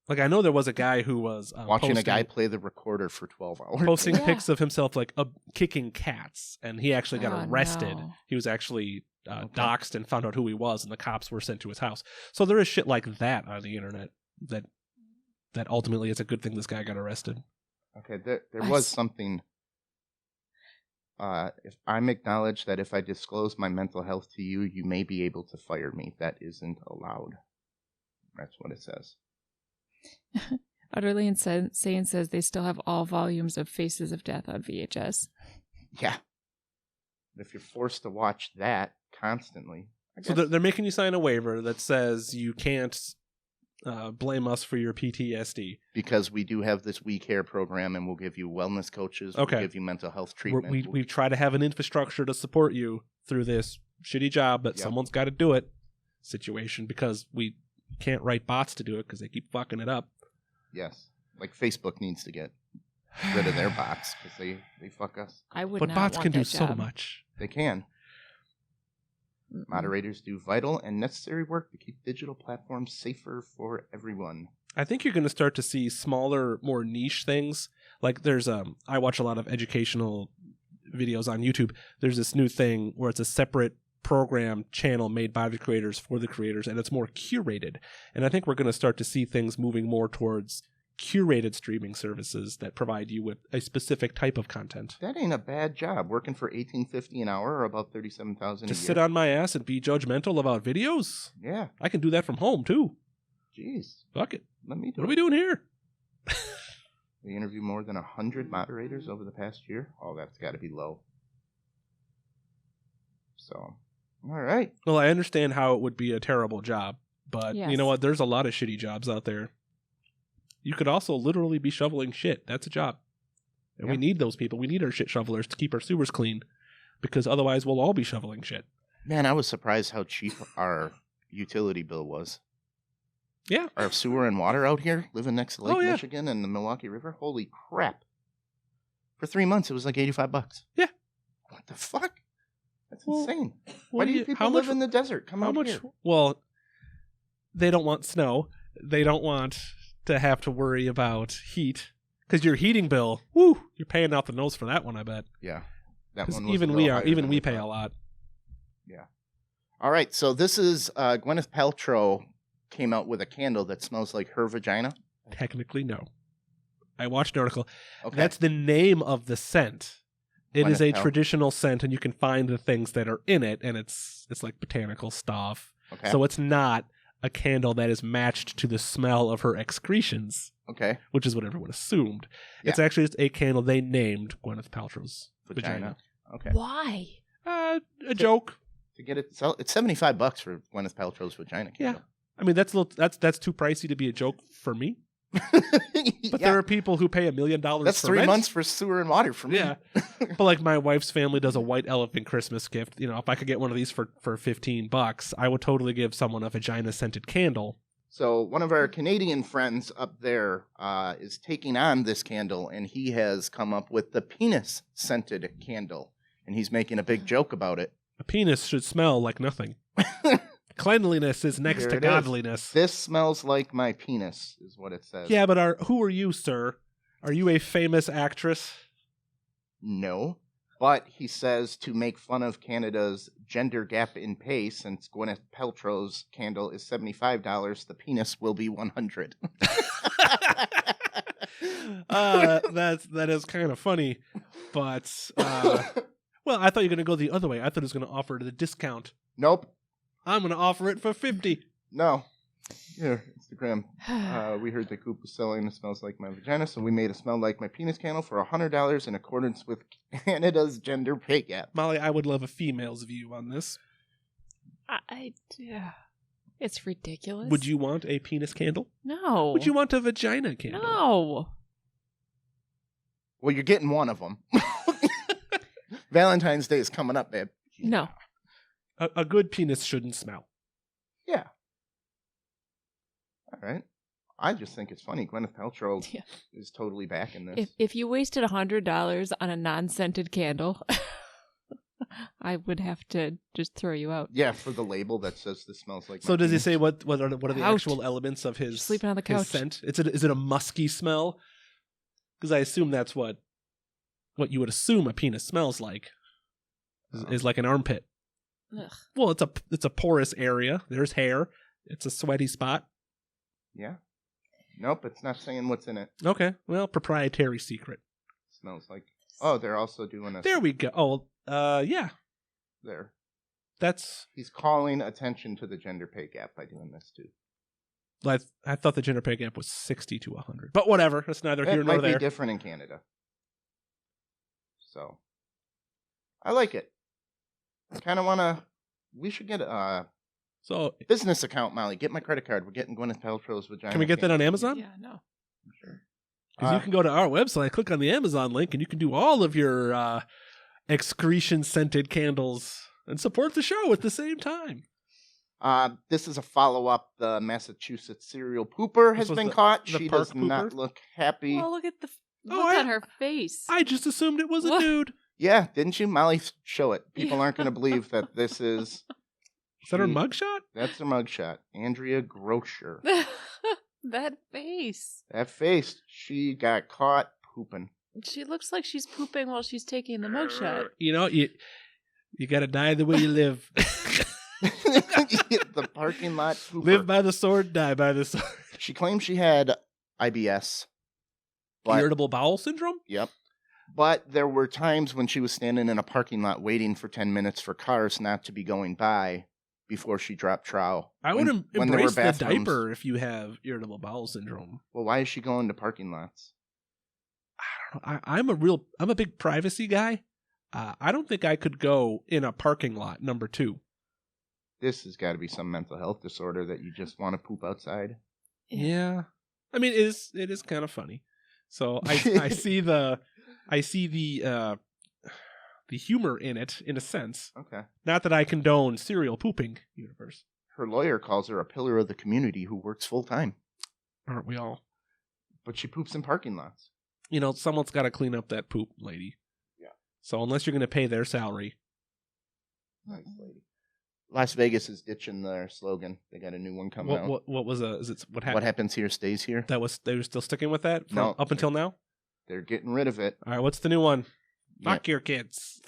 [SPEAKER 3] Like, I know there was a guy who was
[SPEAKER 2] Watching a guy play the recorder for 12 hours.
[SPEAKER 3] posting
[SPEAKER 4] Yeah.
[SPEAKER 3] pics of himself like kicking cats, and he actually got
[SPEAKER 4] Oh,
[SPEAKER 3] arrested.
[SPEAKER 4] no.
[SPEAKER 3] He was actually
[SPEAKER 2] Okay.
[SPEAKER 3] doxxed and found out who he was, and the cops were sent to his house. So there is shit like that on the internet that ultimately it's a good thing this guy got arrested.
[SPEAKER 2] Okay, there
[SPEAKER 4] I
[SPEAKER 2] was
[SPEAKER 4] s-
[SPEAKER 2] something. If I'm acknowledged that if I disclose my mental health to you, you may be able to fire me. That isn't allowed. That's what it says.
[SPEAKER 4] Utterly Insane says they still have all volumes of Faces of Death on VHS.
[SPEAKER 2] Yeah. But if you're forced to watch that constantly, I
[SPEAKER 3] So
[SPEAKER 2] guess,
[SPEAKER 3] they're making you sign a waiver that says you can't blame us for your PTSD.
[SPEAKER 2] because we do have this We Care program, and we'll give you wellness coaches.
[SPEAKER 3] Okay.
[SPEAKER 2] We'll give you mental health treatment.
[SPEAKER 3] We try to have an infrastructure to support you through this shitty job, but
[SPEAKER 2] Yep.
[SPEAKER 3] someone's got to do it situation, because we can't write bots to do it because they keep fucking it up.
[SPEAKER 2] Yes. Like Facebook needs to get rid of their bots because they fuck us.
[SPEAKER 4] I would
[SPEAKER 3] But
[SPEAKER 4] not
[SPEAKER 3] bots
[SPEAKER 4] want
[SPEAKER 3] can do
[SPEAKER 4] that
[SPEAKER 3] so
[SPEAKER 4] job.
[SPEAKER 3] much.
[SPEAKER 2] They can.
[SPEAKER 4] Mm-mm.
[SPEAKER 2] Moderators do vital and necessary work to keep digital platforms safer for everyone.
[SPEAKER 3] I think you're going to start to see smaller, more niche things. Like there's I watch a lot of educational videos on YouTube. There's this new thing where it's a separate program channel made by the creators for the creators, and it's more curated. And I think we're going to start to see things moving more towards curated streaming services that provide you with a specific type of content.
[SPEAKER 2] That ain't a bad job. Working for $18.50 an hour or about $37,000 a year.
[SPEAKER 3] Just sit on my ass and be judgmental about videos.
[SPEAKER 2] Yeah.
[SPEAKER 3] I can do that from home too.
[SPEAKER 2] Jeez.
[SPEAKER 3] Fuck it.
[SPEAKER 2] Let me do
[SPEAKER 3] What are
[SPEAKER 2] it.
[SPEAKER 3] we doing here?
[SPEAKER 2] We interviewed more than 100 moderators over the past year. Oh, that's got to be low. So, all right.
[SPEAKER 3] Well, I understand how it would be a terrible job, but
[SPEAKER 4] Yes.
[SPEAKER 3] you know what? There's a lot of shitty jobs out there. You could also literally be shoveling shit. That's a job. And we
[SPEAKER 2] Yeah.
[SPEAKER 3] need those people. We need our shit shovelers to keep our sewers clean because otherwise we'll all be shoveling shit.
[SPEAKER 2] Man, I was surprised how cheap our utility bill was.
[SPEAKER 3] Yeah.
[SPEAKER 2] Our sewer and water out here, living next to Lake
[SPEAKER 3] Oh, yeah.
[SPEAKER 2] Michigan and the Milwaukee River. Holy crap. For 3 months, it was like $85.
[SPEAKER 3] Yeah.
[SPEAKER 2] What the fuck? That's
[SPEAKER 3] Well,
[SPEAKER 2] insane.
[SPEAKER 3] What
[SPEAKER 2] Why do you people live in the desert? Come
[SPEAKER 3] How
[SPEAKER 2] out
[SPEAKER 3] much?
[SPEAKER 2] here.
[SPEAKER 3] Well, they don't want snow. They don't want to have to worry about heat because your heating bill, woo, you're paying out the nose for that one. I bet.
[SPEAKER 2] Yeah. That
[SPEAKER 3] 'Cause
[SPEAKER 2] one was a
[SPEAKER 3] even
[SPEAKER 2] little
[SPEAKER 3] we are,
[SPEAKER 2] higher
[SPEAKER 3] even
[SPEAKER 2] than
[SPEAKER 3] we
[SPEAKER 2] we
[SPEAKER 3] pay
[SPEAKER 2] thought.
[SPEAKER 3] a lot.
[SPEAKER 2] All right, so this is Gwyneth Paltrow came out with a candle that smells like her vagina.
[SPEAKER 3] Technically, no. I watched an article.
[SPEAKER 2] Okay.
[SPEAKER 3] That's the name of the scent. It is
[SPEAKER 2] Gwyneth
[SPEAKER 3] a
[SPEAKER 2] Pal-
[SPEAKER 3] traditional scent, and you can find the things that are in it, and it's like botanical stuff.
[SPEAKER 2] okay.
[SPEAKER 3] So it's not a candle that is matched to the smell of her excretions,
[SPEAKER 2] okay.
[SPEAKER 3] which is what everyone assumed. It's actually just a candle they named Gwyneth Paltrow's vagina.
[SPEAKER 2] Okay.
[SPEAKER 4] Why?
[SPEAKER 3] A joke.
[SPEAKER 2] To get it sell, it's $75 for Gwyneth Paltrow's vagina candle.
[SPEAKER 3] I mean, that's too pricey to be a joke for me. But
[SPEAKER 2] Yeah.
[SPEAKER 3] there are people who pay $1 million.
[SPEAKER 2] That's
[SPEAKER 3] for
[SPEAKER 2] 3
[SPEAKER 3] rent.
[SPEAKER 2] months for sewer and water for me.
[SPEAKER 3] Yeah. But like my wife's family does a white elephant Christmas gift. You know, if I could get one of these for $15, I would totally give someone a vagina scented candle.
[SPEAKER 2] So one of our Canadian friends up there is taking on this candle, and he has come up with the penis scented candle, and he's making a big joke about it.
[SPEAKER 3] A penis should smell like nothing. Cleanliness is next
[SPEAKER 2] Here
[SPEAKER 3] to
[SPEAKER 2] it is.
[SPEAKER 3] godliness.
[SPEAKER 2] This smells like my penis, is what it says.
[SPEAKER 3] Yeah, but who are you, sir? Are you a famous actress?
[SPEAKER 2] No. But he says to make fun of Canada's gender gap in pay, since Gwyneth Paltrow's candle is $75, the penis will be $100.
[SPEAKER 3] That is kind of funny, but well, I thought you were gonna go the other way. I thought it was gonna offer the discount.
[SPEAKER 2] Nope.
[SPEAKER 3] I'm gonna offer it for $50.
[SPEAKER 2] No. Here, Instagram. We heard that Goop was selling It Smells Like My Vagina, so we made a Smell Like My Penis candle for $100 in accordance with Canada's gender pay gap.
[SPEAKER 3] Molly, I would love a female's view on this.
[SPEAKER 4] It's ridiculous.
[SPEAKER 3] Would you want a penis candle?
[SPEAKER 4] No.
[SPEAKER 3] Would you want a vagina candle?
[SPEAKER 4] No.
[SPEAKER 2] Well, you're getting one of them. Valentine's Day is coming up, babe.
[SPEAKER 4] No.
[SPEAKER 3] A good penis shouldn't smell.
[SPEAKER 2] Yeah. All right. I just think it's funny. Gwyneth Paltrow
[SPEAKER 4] Yeah.
[SPEAKER 2] is totally back in this.
[SPEAKER 4] If you wasted $100 on a non-scented candle, I would have to just throw you out.
[SPEAKER 2] Yeah, for the label that says this smells like.
[SPEAKER 3] So
[SPEAKER 2] my
[SPEAKER 3] does he
[SPEAKER 2] penis.
[SPEAKER 3] say what are the
[SPEAKER 4] Out.
[SPEAKER 3] actual elements of his
[SPEAKER 4] Sleeping on the
[SPEAKER 3] his
[SPEAKER 4] couch.
[SPEAKER 3] scent? Is it a musky smell? Because I assume that's what you would assume a penis smells like. Is like an armpit.
[SPEAKER 4] Ugh.
[SPEAKER 3] Well, it's a porous area. There's hair. It's a sweaty spot.
[SPEAKER 2] Yeah. Nope, it's not saying what's in it.
[SPEAKER 3] Okay. Well, proprietary secret.
[SPEAKER 2] Smells like. Oh, they're also doing a.
[SPEAKER 3] There we go. Oh, yeah.
[SPEAKER 2] There.
[SPEAKER 3] That's.
[SPEAKER 2] He's calling attention to the gender pay gap by doing this too.
[SPEAKER 3] I thought the gender pay gap was 60 to 100, but whatever. It's neither here
[SPEAKER 2] It
[SPEAKER 3] nor
[SPEAKER 2] might be
[SPEAKER 3] there.
[SPEAKER 2] different in Canada. So, I like it. I kind of want to. We should get a
[SPEAKER 3] So,
[SPEAKER 2] business account, Molly. Get my credit card. We're getting Gwyneth Paltrow's vagina.
[SPEAKER 3] can we get that on Amazon?
[SPEAKER 4] Yeah, no.
[SPEAKER 2] Sure.
[SPEAKER 3] Because you can go to our website, click on the Amazon link, and you can do all of your excretion scented candles and support the show at the same time.
[SPEAKER 2] This is a follow-up. The Massachusetts serial pooper has
[SPEAKER 3] This was
[SPEAKER 2] been
[SPEAKER 3] the-
[SPEAKER 2] caught.
[SPEAKER 3] the
[SPEAKER 2] She
[SPEAKER 3] park
[SPEAKER 2] does not
[SPEAKER 3] pooper?
[SPEAKER 2] look happy.
[SPEAKER 4] Well, look at the
[SPEAKER 3] Oh,
[SPEAKER 4] look on her face.
[SPEAKER 3] I just assumed it was a
[SPEAKER 4] What?
[SPEAKER 3] dude.
[SPEAKER 2] Yeah, didn't you, Molly? Show it. People
[SPEAKER 4] Yeah.
[SPEAKER 2] aren't going to believe that this is.
[SPEAKER 3] Is that her
[SPEAKER 2] she-
[SPEAKER 3] mugshot?
[SPEAKER 2] That's her mugshot. Andrea Groscher.
[SPEAKER 4] That face.
[SPEAKER 2] That face. She got caught pooping.
[SPEAKER 4] She looks like she's pooping while she's taking the mugshot.
[SPEAKER 3] You know, you got to die the way you live.
[SPEAKER 2] The parking lot pooper.
[SPEAKER 3] Live by the sword, die by the sword.
[SPEAKER 2] She claimed she had IBS. But,
[SPEAKER 3] Irritable bowel syndrome?
[SPEAKER 2] yep. But there were times when she was standing in a parking lot waiting for 10 minutes for cars not to be going by before she dropped trowel.
[SPEAKER 3] I would
[SPEAKER 2] when there were
[SPEAKER 3] embrace the
[SPEAKER 2] bathrooms.
[SPEAKER 3] diaper if you have irritable bowel syndrome.
[SPEAKER 2] Well, why is she going to parking lots?
[SPEAKER 3] I'm a big privacy guy. I don't think I could go in a parking lot, number 2.
[SPEAKER 2] This has got to be some mental health disorder that you just want to poop outside.
[SPEAKER 3] Yeah. I mean, it is kind of funny. So I see the humor in it, in a sense.
[SPEAKER 2] Okay.
[SPEAKER 3] Not that I condone serial pooping, universe.
[SPEAKER 2] Her lawyer calls her a pillar of the community who works full time,
[SPEAKER 3] Aren't we all?
[SPEAKER 2] but she poops in parking lots.
[SPEAKER 3] You know, someone's got to clean up that poop, lady.
[SPEAKER 2] Yeah.
[SPEAKER 3] So unless you're going to pay their salary.
[SPEAKER 2] Nice lady. Las Vegas is ditching their slogan. They got a new one coming out.
[SPEAKER 3] What was is it what happened?
[SPEAKER 2] What happens here stays here.
[SPEAKER 3] They were still sticking with that from
[SPEAKER 2] No.
[SPEAKER 3] up until now?
[SPEAKER 2] They're getting rid of it.
[SPEAKER 3] All right, what's the new one?
[SPEAKER 2] Yeah.
[SPEAKER 3] Fuck your kids.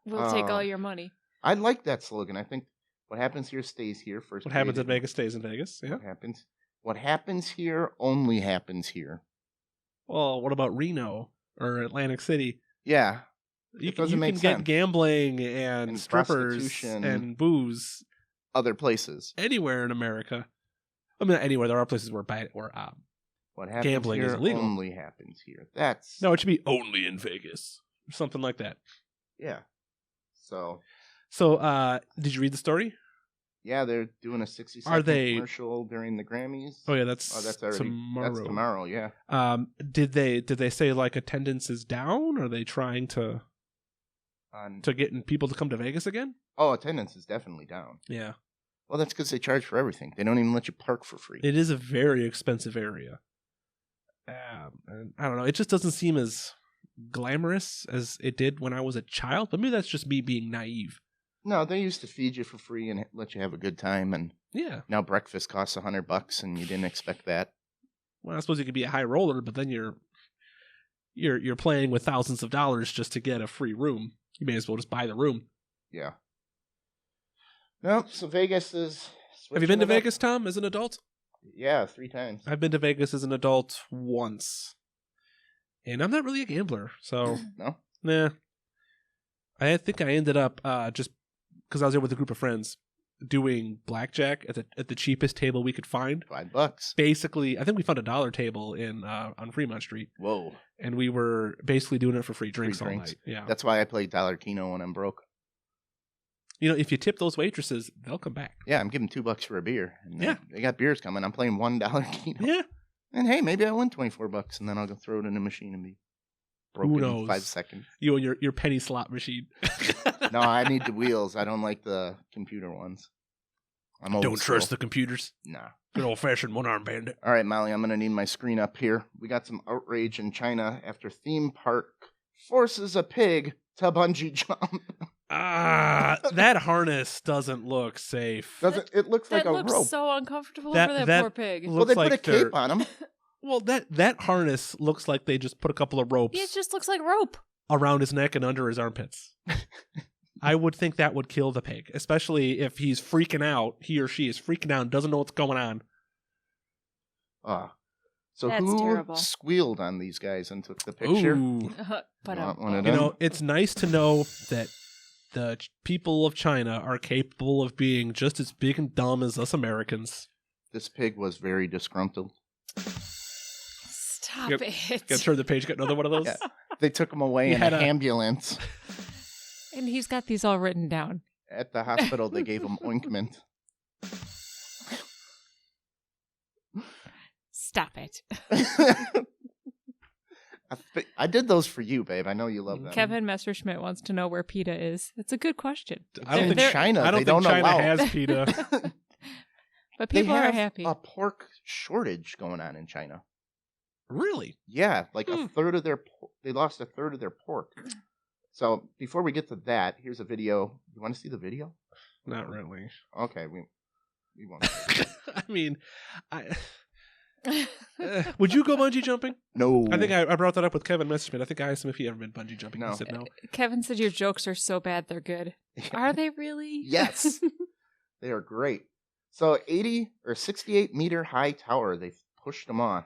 [SPEAKER 4] We'll take all your money.
[SPEAKER 2] I like that slogan. I think what happens here stays here. First,
[SPEAKER 3] What happens in
[SPEAKER 2] created-
[SPEAKER 3] Vegas stays in Vegas. Yeah.
[SPEAKER 2] What happens here only happens here.
[SPEAKER 3] Well, what about Reno or Atlantic City?
[SPEAKER 2] Yeah.
[SPEAKER 3] You
[SPEAKER 2] It
[SPEAKER 3] can,
[SPEAKER 2] doesn't
[SPEAKER 3] you
[SPEAKER 2] make
[SPEAKER 3] can get
[SPEAKER 2] sense.
[SPEAKER 3] gambling and
[SPEAKER 2] And
[SPEAKER 3] strippers
[SPEAKER 2] prostitution.
[SPEAKER 3] and booze
[SPEAKER 2] Other places.
[SPEAKER 3] anywhere in America. I mean, not anywhere. There are places where
[SPEAKER 2] What happens
[SPEAKER 3] Gambling
[SPEAKER 2] here
[SPEAKER 3] is illegal.
[SPEAKER 2] only happens here. That's
[SPEAKER 3] no, it should be only in Vegas or something like that.
[SPEAKER 2] yeah. So
[SPEAKER 3] So, did you read the story?
[SPEAKER 2] yeah, they're doing a 60-second
[SPEAKER 3] Are they-
[SPEAKER 2] commercial during the Grammys.
[SPEAKER 3] Oh yeah, that's
[SPEAKER 2] that's already
[SPEAKER 3] tomorrow.
[SPEAKER 2] That's tomorrow. Yeah.
[SPEAKER 3] Did they say like attendance is down? Are they trying to getting people to come to Vegas again?
[SPEAKER 2] Oh, attendance is definitely down.
[SPEAKER 3] Yeah,
[SPEAKER 2] Well, that's because they charge for everything. They don't even let you park for free.
[SPEAKER 3] it is a very expensive area. And I don't know. It just doesn't seem as glamorous as it did when I was a child. But maybe that's just me being naive.
[SPEAKER 2] No, they used to feed you for free and let you have a good time, and
[SPEAKER 3] Yeah.
[SPEAKER 2] now breakfast costs $100, and you didn't expect that.
[SPEAKER 3] Well, I suppose you could be a high roller, but then you're playing with thousands of dollars just to get a free room. You may as well just buy the room.
[SPEAKER 2] Yeah. No, so Vegas is.
[SPEAKER 3] Have you been to
[SPEAKER 2] switching it up.
[SPEAKER 3] Vegas, Tom, as an adult?
[SPEAKER 2] Yeah, 3 times.
[SPEAKER 3] I've been to Vegas as an adult once. And I'm not really a gambler, so
[SPEAKER 2] No?
[SPEAKER 3] nah. I think I ended up just because I was there with a group of friends doing blackjack at the cheapest table we could find.
[SPEAKER 2] $5.
[SPEAKER 3] Basically, I think we found a $1 table in on Fremont Street,
[SPEAKER 2] Whoa.
[SPEAKER 3] and we were basically doing it for free drinks all
[SPEAKER 2] drinks.
[SPEAKER 3] night. Yeah,
[SPEAKER 2] That's why I play Dollar Keno when I'm broke.
[SPEAKER 3] you know, if you tip those waitresses, they'll come back.
[SPEAKER 2] Yeah, I'm giving $2 for a beer. And
[SPEAKER 3] Yeah.
[SPEAKER 2] They got beers coming. I'm playing $1 Keno.
[SPEAKER 3] Yeah,
[SPEAKER 2] And hey, maybe I win $24, and then I'll go throw it in the machine and be broke
[SPEAKER 3] Who
[SPEAKER 2] in
[SPEAKER 3] knows?
[SPEAKER 2] 5 seconds.
[SPEAKER 3] you and your penny slot machine.
[SPEAKER 2] No, I need the wheels. I don't like the computer ones. I'm old
[SPEAKER 3] Don't trust
[SPEAKER 2] school.
[SPEAKER 3] the computers.
[SPEAKER 2] Nah.
[SPEAKER 3] Good old fashioned one arm bandit.
[SPEAKER 2] All right, Molly, I'm going to need my screen up here. We got some outrage in China after theme park forces a pig to bungee jump.
[SPEAKER 3] That harness doesn't look safe.
[SPEAKER 2] Doesn't it looks like
[SPEAKER 4] That
[SPEAKER 2] a
[SPEAKER 4] looks
[SPEAKER 2] rope?
[SPEAKER 4] so uncomfortable
[SPEAKER 3] That-
[SPEAKER 4] for that
[SPEAKER 3] that
[SPEAKER 4] poor pig.
[SPEAKER 3] looks
[SPEAKER 2] Well, they put
[SPEAKER 3] like
[SPEAKER 2] a cape on him.
[SPEAKER 3] Well, that harness looks like they just put a couple of ropes
[SPEAKER 4] It just looks like rope.
[SPEAKER 3] around his neck and under his armpits. I would think that would kill the pig, especially if he's freaking out. He or she is freaking out and doesn't know what's going on.
[SPEAKER 2] So
[SPEAKER 4] That's
[SPEAKER 2] who
[SPEAKER 4] terrible.
[SPEAKER 2] squealed on these guys and took the picture?
[SPEAKER 3] Ooh.
[SPEAKER 4] But
[SPEAKER 2] You want one of
[SPEAKER 3] You
[SPEAKER 2] them?
[SPEAKER 3] know, it's nice to know that the people of China are capable of being just as big and dumb as us Americans.
[SPEAKER 2] This pig was very disgruntled.
[SPEAKER 4] stop
[SPEAKER 3] Yep.
[SPEAKER 4] it.
[SPEAKER 3] Gotta turn the page, got another one of those.
[SPEAKER 2] Yeah. They took him away
[SPEAKER 3] He
[SPEAKER 2] in
[SPEAKER 3] had
[SPEAKER 2] an
[SPEAKER 3] a-
[SPEAKER 2] ambulance.
[SPEAKER 4] And he's got these all written down.
[SPEAKER 2] At the hospital, they gave him ointment.
[SPEAKER 4] Stop it.
[SPEAKER 2] I did those for you, babe. I know you love them.
[SPEAKER 4] Kevin Messerschmidt wants to know where PETA is. It's a good question.
[SPEAKER 3] I don't
[SPEAKER 2] in
[SPEAKER 3] think
[SPEAKER 2] China,
[SPEAKER 3] I don't
[SPEAKER 2] they
[SPEAKER 3] think
[SPEAKER 2] don't
[SPEAKER 3] China
[SPEAKER 2] allow.
[SPEAKER 3] has PETA.
[SPEAKER 4] But
[SPEAKER 2] They
[SPEAKER 4] people are
[SPEAKER 2] have
[SPEAKER 4] happy.
[SPEAKER 2] a pork shortage going on in China.
[SPEAKER 3] Really?
[SPEAKER 2] Yeah, like a third of their they lost a third of their pork. So before we get to that, here's a video. You want to see the video?
[SPEAKER 3] Not really.
[SPEAKER 2] Okay, we won't.
[SPEAKER 3] I mean, would you go bungee jumping?
[SPEAKER 2] No,
[SPEAKER 3] I think I brought that up with Kevin Messerschmidt. I think I asked him if he ever been bungee jumping.
[SPEAKER 2] No.
[SPEAKER 3] He said no.
[SPEAKER 4] Kevin said your jokes are so bad they're good. Are they really?
[SPEAKER 2] Yes, they are great. So 80 or 68 meter high tower, they pushed them off.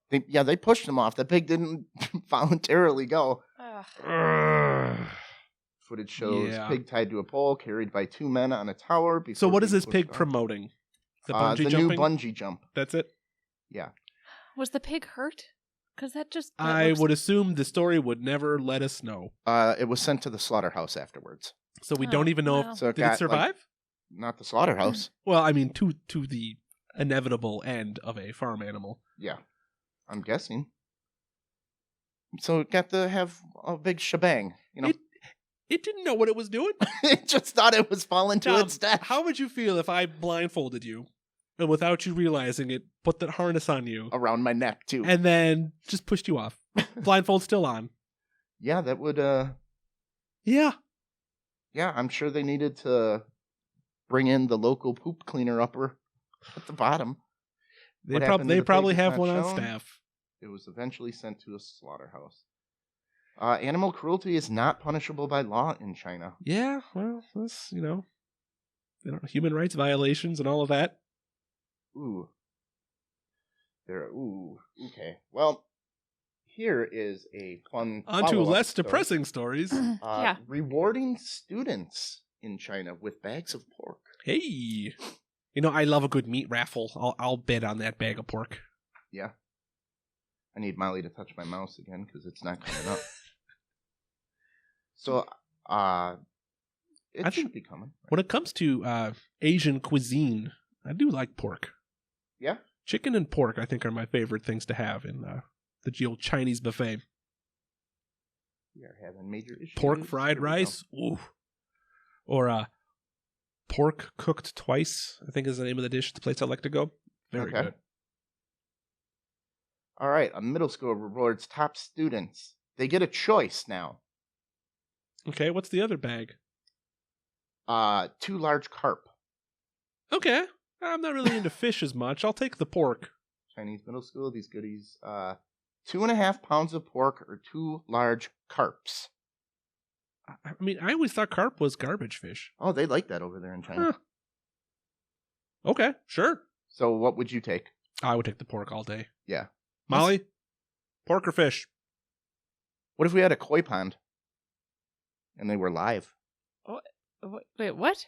[SPEAKER 2] They pushed them off. The pig didn't voluntarily go.
[SPEAKER 4] Ugh.
[SPEAKER 2] Footage shows
[SPEAKER 3] Yeah.
[SPEAKER 2] pig tied to a pole, carried by 2 men on a tower.
[SPEAKER 3] So
[SPEAKER 2] before
[SPEAKER 3] what is
[SPEAKER 2] being
[SPEAKER 3] this pig
[SPEAKER 2] pushed off.
[SPEAKER 3] promoting? The bungee
[SPEAKER 2] the
[SPEAKER 3] jumping?
[SPEAKER 2] new bungee jump.
[SPEAKER 3] That's it?
[SPEAKER 2] Yeah.
[SPEAKER 4] Was the pig hurt? Because that just...
[SPEAKER 3] I would assume the story would never let us know.
[SPEAKER 2] It was sent to the slaughterhouse afterwards.
[SPEAKER 3] So we don't even know
[SPEAKER 4] well.
[SPEAKER 3] if
[SPEAKER 2] So
[SPEAKER 3] did it survive?
[SPEAKER 2] Not the slaughterhouse.
[SPEAKER 3] Well, I mean, to the inevitable end of a farm animal.
[SPEAKER 2] Yeah, I'm guessing. So it got to have a big shebang. You know,
[SPEAKER 3] It didn't know what it was doing.
[SPEAKER 2] it just thought it was falling to
[SPEAKER 3] Tom,
[SPEAKER 2] its death.
[SPEAKER 3] how would you feel if I blindfolded you and without you realizing it, put that harness on you
[SPEAKER 2] Around my neck too.
[SPEAKER 3] and then just pushed you off? Blindfold still on.
[SPEAKER 2] Yeah, that would.
[SPEAKER 3] Yeah.
[SPEAKER 2] Yeah, I'm sure they needed to bring in the local poop cleaner upper at the bottom. What happened to
[SPEAKER 3] They
[SPEAKER 2] the
[SPEAKER 3] probably
[SPEAKER 2] pig is
[SPEAKER 3] have
[SPEAKER 2] not
[SPEAKER 3] one on
[SPEAKER 2] shown.
[SPEAKER 3] staff.
[SPEAKER 2] It was eventually sent to a slaughterhouse. Animal cruelty is not punishable by law in China.
[SPEAKER 3] Yeah, well, that's, human rights violations and all of that.
[SPEAKER 2] Ooh. Okay. Well, here is a fun
[SPEAKER 3] On to
[SPEAKER 2] follow-up
[SPEAKER 3] less
[SPEAKER 2] story.
[SPEAKER 3] depressing stories.
[SPEAKER 4] Yeah.
[SPEAKER 2] Rewarding students in China with bags of pork.
[SPEAKER 3] Hey. I love a good meat raffle. I'll bet on that bag of pork.
[SPEAKER 2] Yeah. I need Molly to touch my mouse again because it's not coming up. So, it
[SPEAKER 3] I
[SPEAKER 2] should
[SPEAKER 3] think-
[SPEAKER 2] be coming.
[SPEAKER 3] When it comes to Asian cuisine, I do like pork.
[SPEAKER 2] Yeah?
[SPEAKER 3] Chicken and pork, I think, are my favorite things to have in the old Chinese buffet.
[SPEAKER 2] We are having major issues.
[SPEAKER 3] Pork fried
[SPEAKER 2] Here we go.
[SPEAKER 3] rice, ooh. Or pork cooked twice, I think is the name of the dish. The place I like to go. Very
[SPEAKER 2] Okay.
[SPEAKER 3] good.
[SPEAKER 2] All right, a middle school rewards top students. They get a choice now.
[SPEAKER 3] Okay, what's the other bag?
[SPEAKER 2] 2 large carp.
[SPEAKER 3] Okay, I'm not really into fish as much. I'll take the pork.
[SPEAKER 2] Chinese middle school, these goodies. 2.5 pounds of pork or 2 large carps.
[SPEAKER 3] I mean, I always thought carp was garbage fish.
[SPEAKER 2] Oh, they like that over there in China.
[SPEAKER 3] Huh. Okay, sure.
[SPEAKER 2] So what would you take?
[SPEAKER 3] I would take the pork all day.
[SPEAKER 2] Yeah.
[SPEAKER 3] Molly, pork or fish?
[SPEAKER 2] What if we had a koi pond? And they were live.
[SPEAKER 4] Wait, what?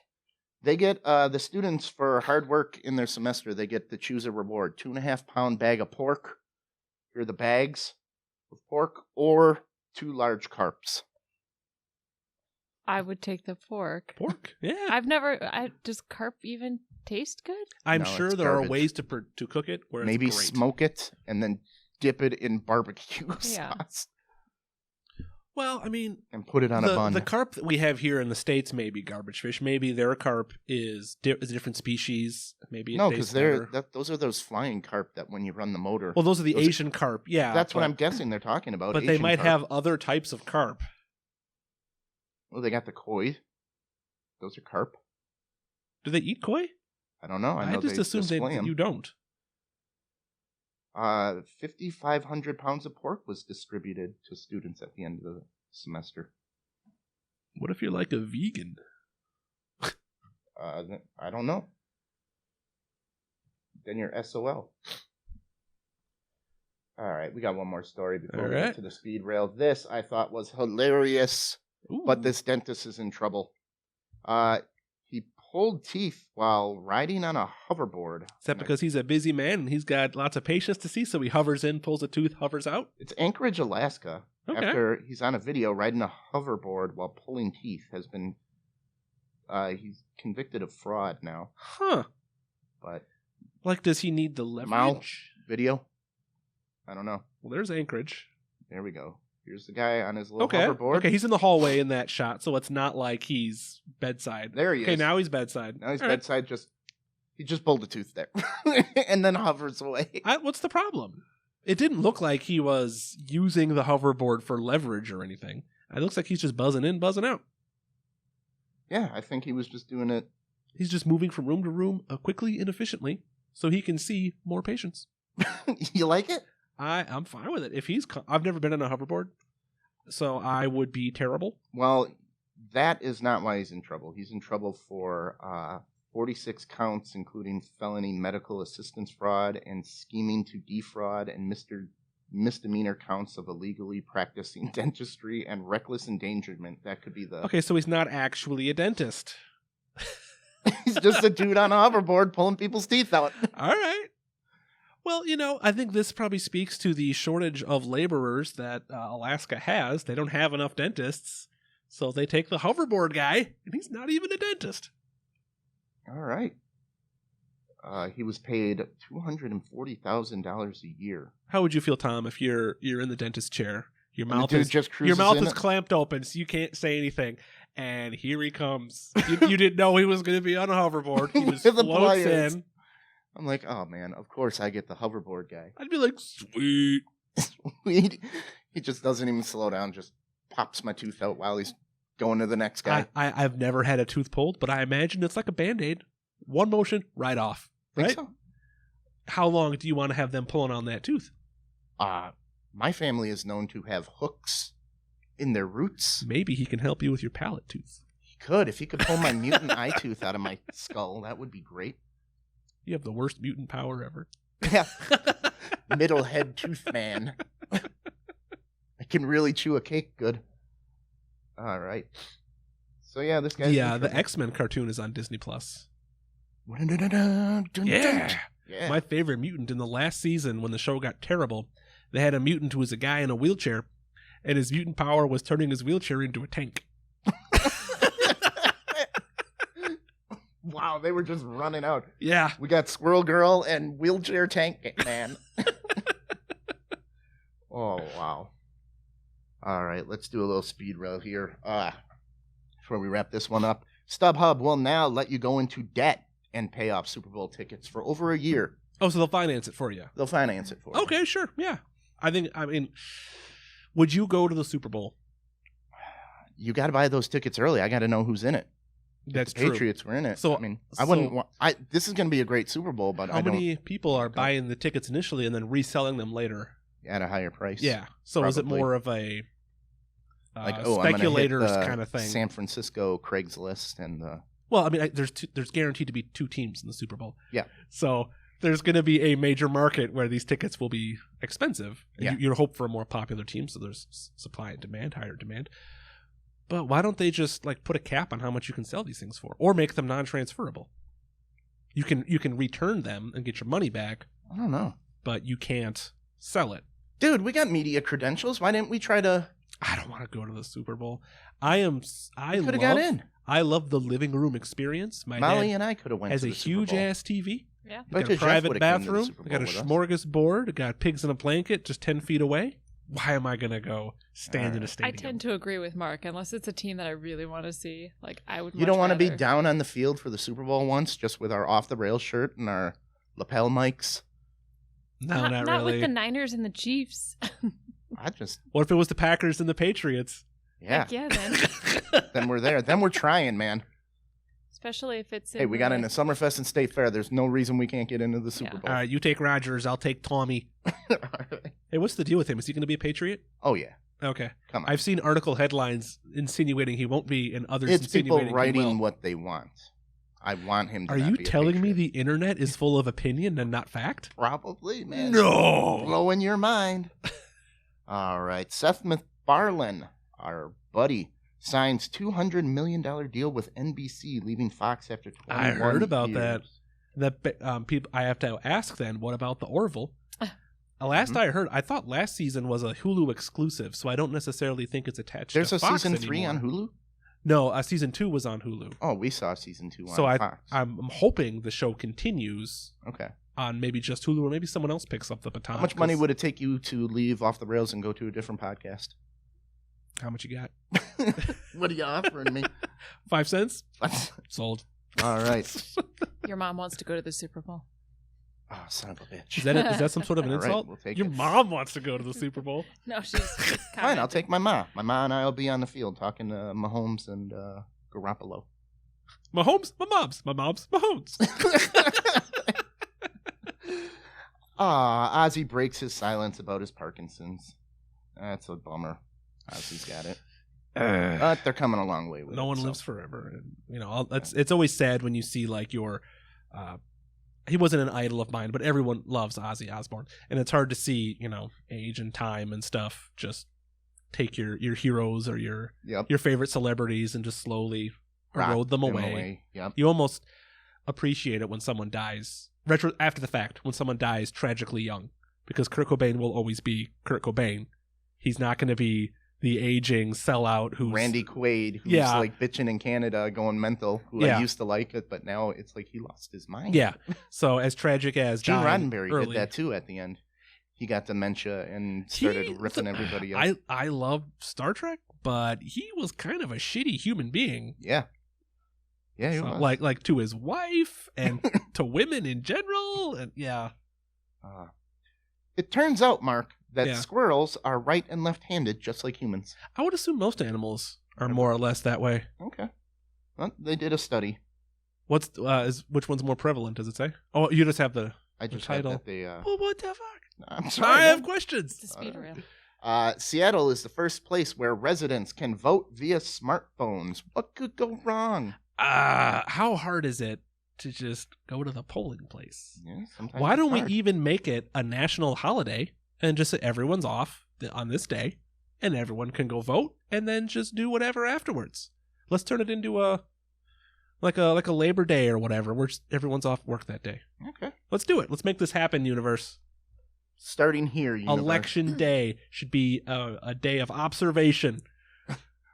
[SPEAKER 2] They get, the students for hard work in their semester, they get to choose a reward. 2.5 pound bag of pork. Here are the bags of pork. Or 2 large carps.
[SPEAKER 4] I would take the pork.
[SPEAKER 3] Pork? Yeah.
[SPEAKER 4] I've never... does carp even taste good?
[SPEAKER 3] I'm
[SPEAKER 2] No,
[SPEAKER 3] sure
[SPEAKER 2] it's
[SPEAKER 3] there are
[SPEAKER 2] garbage.
[SPEAKER 3] ways to cook it where
[SPEAKER 2] Maybe
[SPEAKER 3] it's great.
[SPEAKER 2] smoke it and then dip it in barbecue
[SPEAKER 4] Yeah.
[SPEAKER 2] sauce.
[SPEAKER 3] Well, I mean,
[SPEAKER 2] And put it on a bun.
[SPEAKER 3] the carp that we have here in the States may be garbage fish. Maybe their carp is a different species. Maybe it
[SPEAKER 2] No,
[SPEAKER 3] tastes
[SPEAKER 2] because
[SPEAKER 3] better.
[SPEAKER 2] those are those flying carp that when you run the motor.
[SPEAKER 3] Well, those are the
[SPEAKER 2] those are-
[SPEAKER 3] Asian carp. Yeah,
[SPEAKER 2] That's what
[SPEAKER 3] but-
[SPEAKER 2] I'm guessing they're talking about.
[SPEAKER 3] But they
[SPEAKER 2] Asian
[SPEAKER 3] might
[SPEAKER 2] carp.
[SPEAKER 3] have other types of carp.
[SPEAKER 2] Well, they got the koi. Those are carp.
[SPEAKER 3] Do they eat koi?
[SPEAKER 2] I don't know. I know
[SPEAKER 3] just
[SPEAKER 2] they
[SPEAKER 3] assumed
[SPEAKER 2] display 'em.
[SPEAKER 3] you don't.
[SPEAKER 2] 5,500 pounds of pork was distributed to students at the end of the semester.
[SPEAKER 3] What if you're like a vegan?
[SPEAKER 2] I don't know. Then you're SOL. All right, we got one more story before
[SPEAKER 3] All
[SPEAKER 2] we
[SPEAKER 3] right.
[SPEAKER 2] get to the speed rail. This I thought was hilarious,
[SPEAKER 3] Ooh.
[SPEAKER 2] but this dentist is in trouble. He pulled teeth while riding on a hoverboard.
[SPEAKER 3] Is that because he's a busy man and he's got lots of patients to see, so he hovers in, pulls a tooth, hovers out?
[SPEAKER 2] It's Anchorage, Alaska.
[SPEAKER 3] Okay.
[SPEAKER 2] After he's on a video riding a hoverboard while pulling teeth, has been he's convicted of fraud now.
[SPEAKER 3] Huh.
[SPEAKER 2] But
[SPEAKER 3] Like, does he need the leverage?
[SPEAKER 2] Mal? video, I don't know.
[SPEAKER 3] Well, there's Anchorage.
[SPEAKER 2] There we go. Here's the guy on his little
[SPEAKER 3] Okay.
[SPEAKER 2] hoverboard.
[SPEAKER 3] Okay, he's in the hallway in that shot, so it's not like he's bedside.
[SPEAKER 2] There he
[SPEAKER 3] Okay,
[SPEAKER 2] is.
[SPEAKER 3] now he's bedside.
[SPEAKER 2] Now he's
[SPEAKER 3] All right.
[SPEAKER 2] bedside. He just pulled a tooth there, and then hovers away.
[SPEAKER 3] What's the problem? It didn't look like he was using the hoverboard for leverage or anything. It looks like he's just buzzing in, buzzing out.
[SPEAKER 2] Yeah, I think he was just doing it.
[SPEAKER 3] He's just moving from room to room quickly and efficiently so he can see more patients.
[SPEAKER 2] You like it?
[SPEAKER 3] I'm fine with it. If I've never been on a hoverboard, so I would be terrible.
[SPEAKER 2] Well, that is not why he's in trouble. He's in trouble for 46 counts, including felony medical assistance fraud and scheming to defraud and misdemeanor counts of illegally practicing dentistry and reckless endangerment. That could be the...
[SPEAKER 3] Okay, so he's not actually a dentist.
[SPEAKER 2] He's just a dude on a hoverboard pulling people's teeth out.
[SPEAKER 3] All right. Well, I think this probably speaks to the shortage of laborers that Alaska has. They don't have enough dentists, so they take the hoverboard guy, and he's not even a dentist.
[SPEAKER 2] All right. He was paid $240,000 a year.
[SPEAKER 3] How would you feel, Tom, if you're in the dentist chair? Your
[SPEAKER 2] And the
[SPEAKER 3] mouth
[SPEAKER 2] dude
[SPEAKER 3] is
[SPEAKER 2] just
[SPEAKER 3] your
[SPEAKER 2] cruises
[SPEAKER 3] mouth
[SPEAKER 2] in
[SPEAKER 3] is
[SPEAKER 2] it?
[SPEAKER 3] clamped open, so you can't say anything. And here he comes. You didn't know he was going to be on a hoverboard. He just
[SPEAKER 2] With the
[SPEAKER 3] floats
[SPEAKER 2] pliers.
[SPEAKER 3] in.
[SPEAKER 2] I'm like, oh man, of course I get the hoverboard guy.
[SPEAKER 3] I'd be like, sweet.
[SPEAKER 2] He just doesn't even slow down, just pops my tooth out while he's going to the next guy.
[SPEAKER 3] I've never had a tooth pulled, but I imagine it's like a Band-Aid. One motion, right off.
[SPEAKER 2] Think
[SPEAKER 3] Right?
[SPEAKER 2] so?
[SPEAKER 3] How long do you want to have them pulling on that tooth?
[SPEAKER 2] My family is known to have hooks in their roots.
[SPEAKER 3] Maybe he can help you with your palate tooth.
[SPEAKER 2] He could. If he could pull my mutant eye tooth out of my skull, that would be great.
[SPEAKER 3] You have the worst mutant power ever.
[SPEAKER 2] Yeah. Middle head tooth man. I can really chew a cake good. All right. So yeah, this guy's
[SPEAKER 3] The X-Men cartoon is on Disney Plus.
[SPEAKER 2] Yeah.
[SPEAKER 3] My favorite mutant in the last season, when the show got terrible, they had a mutant who was a guy in a wheelchair, and his mutant power was turning his wheelchair into a tank.
[SPEAKER 2] Wow, they were just running out.
[SPEAKER 3] Yeah.
[SPEAKER 2] We got Squirrel Girl and Wheelchair Tank Man. Oh, wow. All right, let's do a little speed row here. Before we wrap this one up, StubHub will now let you go into debt and pay off Super Bowl tickets for over a year.
[SPEAKER 3] Oh, so they'll finance it for you.
[SPEAKER 2] They'll finance it for you.
[SPEAKER 3] Okay, sure. Yeah. Would you go to the Super Bowl?
[SPEAKER 2] You got to buy those tickets early. I got to know who's in it.
[SPEAKER 3] That's
[SPEAKER 2] The
[SPEAKER 3] true.
[SPEAKER 2] Patriots were in it.
[SPEAKER 3] So-
[SPEAKER 2] I mean, I wouldn't want... This is going to be a great Super Bowl, but
[SPEAKER 3] How
[SPEAKER 2] I don't...
[SPEAKER 3] many people are buying the tickets initially and then reselling them later?
[SPEAKER 2] At a higher price.
[SPEAKER 3] Yeah. So is it
[SPEAKER 2] Probably.
[SPEAKER 3] more of a
[SPEAKER 2] I'm gonna hit
[SPEAKER 3] speculators
[SPEAKER 2] the
[SPEAKER 3] kind of thing?
[SPEAKER 2] San Francisco Craigslist and
[SPEAKER 3] Well, I mean, there's guaranteed to be 2 teams in the Super Bowl.
[SPEAKER 2] Yeah.
[SPEAKER 3] So there's going to be a major market where these tickets will be expensive. And
[SPEAKER 2] Yeah.
[SPEAKER 3] you hope for a more popular team, so there's supply and demand, higher demand. But why don't they just put a cap on how much you can sell these things for, or make them non-transferable? You can return them and get your money back,
[SPEAKER 2] I don't know.
[SPEAKER 3] but you can't sell it.
[SPEAKER 2] Dude, we got media credentials. Why didn't we try to...
[SPEAKER 3] I don't want to go to the Super Bowl. I
[SPEAKER 2] could have got in.
[SPEAKER 3] I love the living room experience. My
[SPEAKER 2] Molly
[SPEAKER 3] dad
[SPEAKER 2] and I could have went
[SPEAKER 3] has
[SPEAKER 2] to
[SPEAKER 3] a
[SPEAKER 2] the Super
[SPEAKER 3] huge
[SPEAKER 2] Bowl.
[SPEAKER 3] ass TV.
[SPEAKER 4] Yeah.
[SPEAKER 3] They got a
[SPEAKER 2] Bet you Jeff
[SPEAKER 3] private
[SPEAKER 2] would've came to the
[SPEAKER 3] bathroom.
[SPEAKER 2] Super
[SPEAKER 3] They got a
[SPEAKER 2] Bowl with us.
[SPEAKER 3] smorgasbord. They got pigs in a blanket just 10 feet away. Why am I going to go stand in a
[SPEAKER 2] Alright.
[SPEAKER 3] stadium?
[SPEAKER 4] I tend to agree with Mark, unless it's a team that I really want to see. I would.
[SPEAKER 2] You don't
[SPEAKER 4] want to
[SPEAKER 2] be down on the field for the Super Bowl once, just with our off-the-rails shirt and our lapel mics?
[SPEAKER 3] No, not
[SPEAKER 4] Not
[SPEAKER 3] really.
[SPEAKER 4] with the Niners and the Chiefs.
[SPEAKER 2] I just...
[SPEAKER 3] What if it was the Packers and the Patriots?
[SPEAKER 2] Yeah.
[SPEAKER 4] Heck yeah, then.
[SPEAKER 2] Then we're there. Then we're trying, man.
[SPEAKER 4] Especially if it's.
[SPEAKER 2] Hey, we got into Summerfest and State Fair. There's no reason we can't get into the Super
[SPEAKER 4] Yeah.
[SPEAKER 2] Bowl.
[SPEAKER 3] All right, you take Rodgers. I'll take Tommy. Hey, what's the deal with him? Is he going to be a Patriot?
[SPEAKER 2] Oh, yeah.
[SPEAKER 3] Okay.
[SPEAKER 2] Come on.
[SPEAKER 3] I've seen article headlines insinuating he won't be, and others
[SPEAKER 2] It's people
[SPEAKER 3] insinuating he
[SPEAKER 2] writing
[SPEAKER 3] will.
[SPEAKER 2] what they want. I want him to
[SPEAKER 3] Are
[SPEAKER 2] not
[SPEAKER 3] you
[SPEAKER 2] be a
[SPEAKER 3] telling me
[SPEAKER 2] Patriot.
[SPEAKER 3] the internet is full of opinion and not fact?
[SPEAKER 2] Probably, man.
[SPEAKER 3] No.
[SPEAKER 2] Blowing your mind. All right. Seth MacFarlane, our buddy, signs $200 million deal with NBC, leaving Fox after 21
[SPEAKER 3] I heard about
[SPEAKER 2] years.
[SPEAKER 3] that. That people, I have to ask then. What about the Orville? Last I heard, I thought last season was a Hulu exclusive, so I don't necessarily think it's attached.
[SPEAKER 2] There's
[SPEAKER 3] to
[SPEAKER 2] a
[SPEAKER 3] Fox
[SPEAKER 2] season 3
[SPEAKER 3] anymore.
[SPEAKER 2] on Hulu?
[SPEAKER 3] No, season 2 was on Hulu.
[SPEAKER 2] Oh, we saw season 2 on
[SPEAKER 3] So
[SPEAKER 2] Fox.
[SPEAKER 3] I'm hoping the show continues
[SPEAKER 2] Okay.
[SPEAKER 3] on maybe just Hulu, or maybe someone else picks up the baton.
[SPEAKER 2] How much money
[SPEAKER 3] 'cause-
[SPEAKER 2] would it take you to leave off the rails and go to a different podcast?
[SPEAKER 3] How much you got?
[SPEAKER 2] What are you offering me?
[SPEAKER 3] 5 cents? Sold.
[SPEAKER 2] All right.
[SPEAKER 4] Your mom wants to go to the Super Bowl.
[SPEAKER 2] Oh, son of a bitch.
[SPEAKER 3] Is that some sort of an
[SPEAKER 2] All right,
[SPEAKER 3] insult?
[SPEAKER 2] we'll take
[SPEAKER 3] Your
[SPEAKER 2] it.
[SPEAKER 3] mom wants to go to the Super Bowl.
[SPEAKER 4] No, she's
[SPEAKER 2] Fine, I'll take my ma. My ma and I will be on the field talking to Mahomes and Garoppolo.
[SPEAKER 3] Mahomes, my mom's Mahomes.
[SPEAKER 2] Ozzy breaks his silence about his Parkinson's. That's a bummer. Ozzy's got it. But they're coming a long way with it.
[SPEAKER 3] No one
[SPEAKER 2] so.
[SPEAKER 3] lives forever. And, it's always sad when you see your. He wasn't an idol of mine, but everyone loves Ozzy Osbourne, and it's hard to see age and time and stuff just take your heroes or your favorite celebrities and just slowly erode them away.
[SPEAKER 2] Yep.
[SPEAKER 3] You almost appreciate it when someone dies after the fact, when someone dies tragically young, because Kurt Cobain will always be Kurt Cobain. He's not going to be the aging sellout who's
[SPEAKER 2] Randy Quaid, who's
[SPEAKER 3] Yeah.
[SPEAKER 2] like bitching in Canada, going mental, who
[SPEAKER 3] Yeah.
[SPEAKER 2] I used to like it, but now it's like he lost his mind.
[SPEAKER 3] Yeah. So as tragic as
[SPEAKER 2] Gene
[SPEAKER 3] dying
[SPEAKER 2] Roddenberry
[SPEAKER 3] early,
[SPEAKER 2] did that too at the end. He got dementia and started ripping everybody up.
[SPEAKER 3] I love Star Trek, but he was kind of a shitty human being.
[SPEAKER 2] Yeah. Yeah, he
[SPEAKER 3] So,
[SPEAKER 2] was.
[SPEAKER 3] like to his wife and to women in general, and yeah.
[SPEAKER 2] It turns out, Mark, that
[SPEAKER 3] Yeah.
[SPEAKER 2] squirrels are right and left-handed, just like humans.
[SPEAKER 3] I would assume most animals are more or less that way.
[SPEAKER 2] Okay. Well, they did a study.
[SPEAKER 3] What's which one's more prevalent? Does it say? Oh, you just have the
[SPEAKER 2] I just
[SPEAKER 3] title.
[SPEAKER 2] had that they.
[SPEAKER 3] Well, what the fuck?
[SPEAKER 2] I'm sorry.
[SPEAKER 3] I have
[SPEAKER 2] man.
[SPEAKER 3] questions.
[SPEAKER 4] It's a speed rail.
[SPEAKER 2] Seattle is the first place where residents can vote via smartphones. What could go wrong?
[SPEAKER 3] How hard is it to just go to the polling place?
[SPEAKER 2] Yeah, sometimes
[SPEAKER 3] Why
[SPEAKER 2] it's
[SPEAKER 3] don't we
[SPEAKER 2] hard.
[SPEAKER 3] even make it a national holiday and just say everyone's off on this day and everyone can go vote and then just do whatever afterwards? Let's turn it into a Labor Day or whatever where everyone's off work that day.
[SPEAKER 2] Okay.
[SPEAKER 3] Let's do it. Let's make this happen, universe.
[SPEAKER 2] Starting here, universe.
[SPEAKER 3] Election day should be a day of observation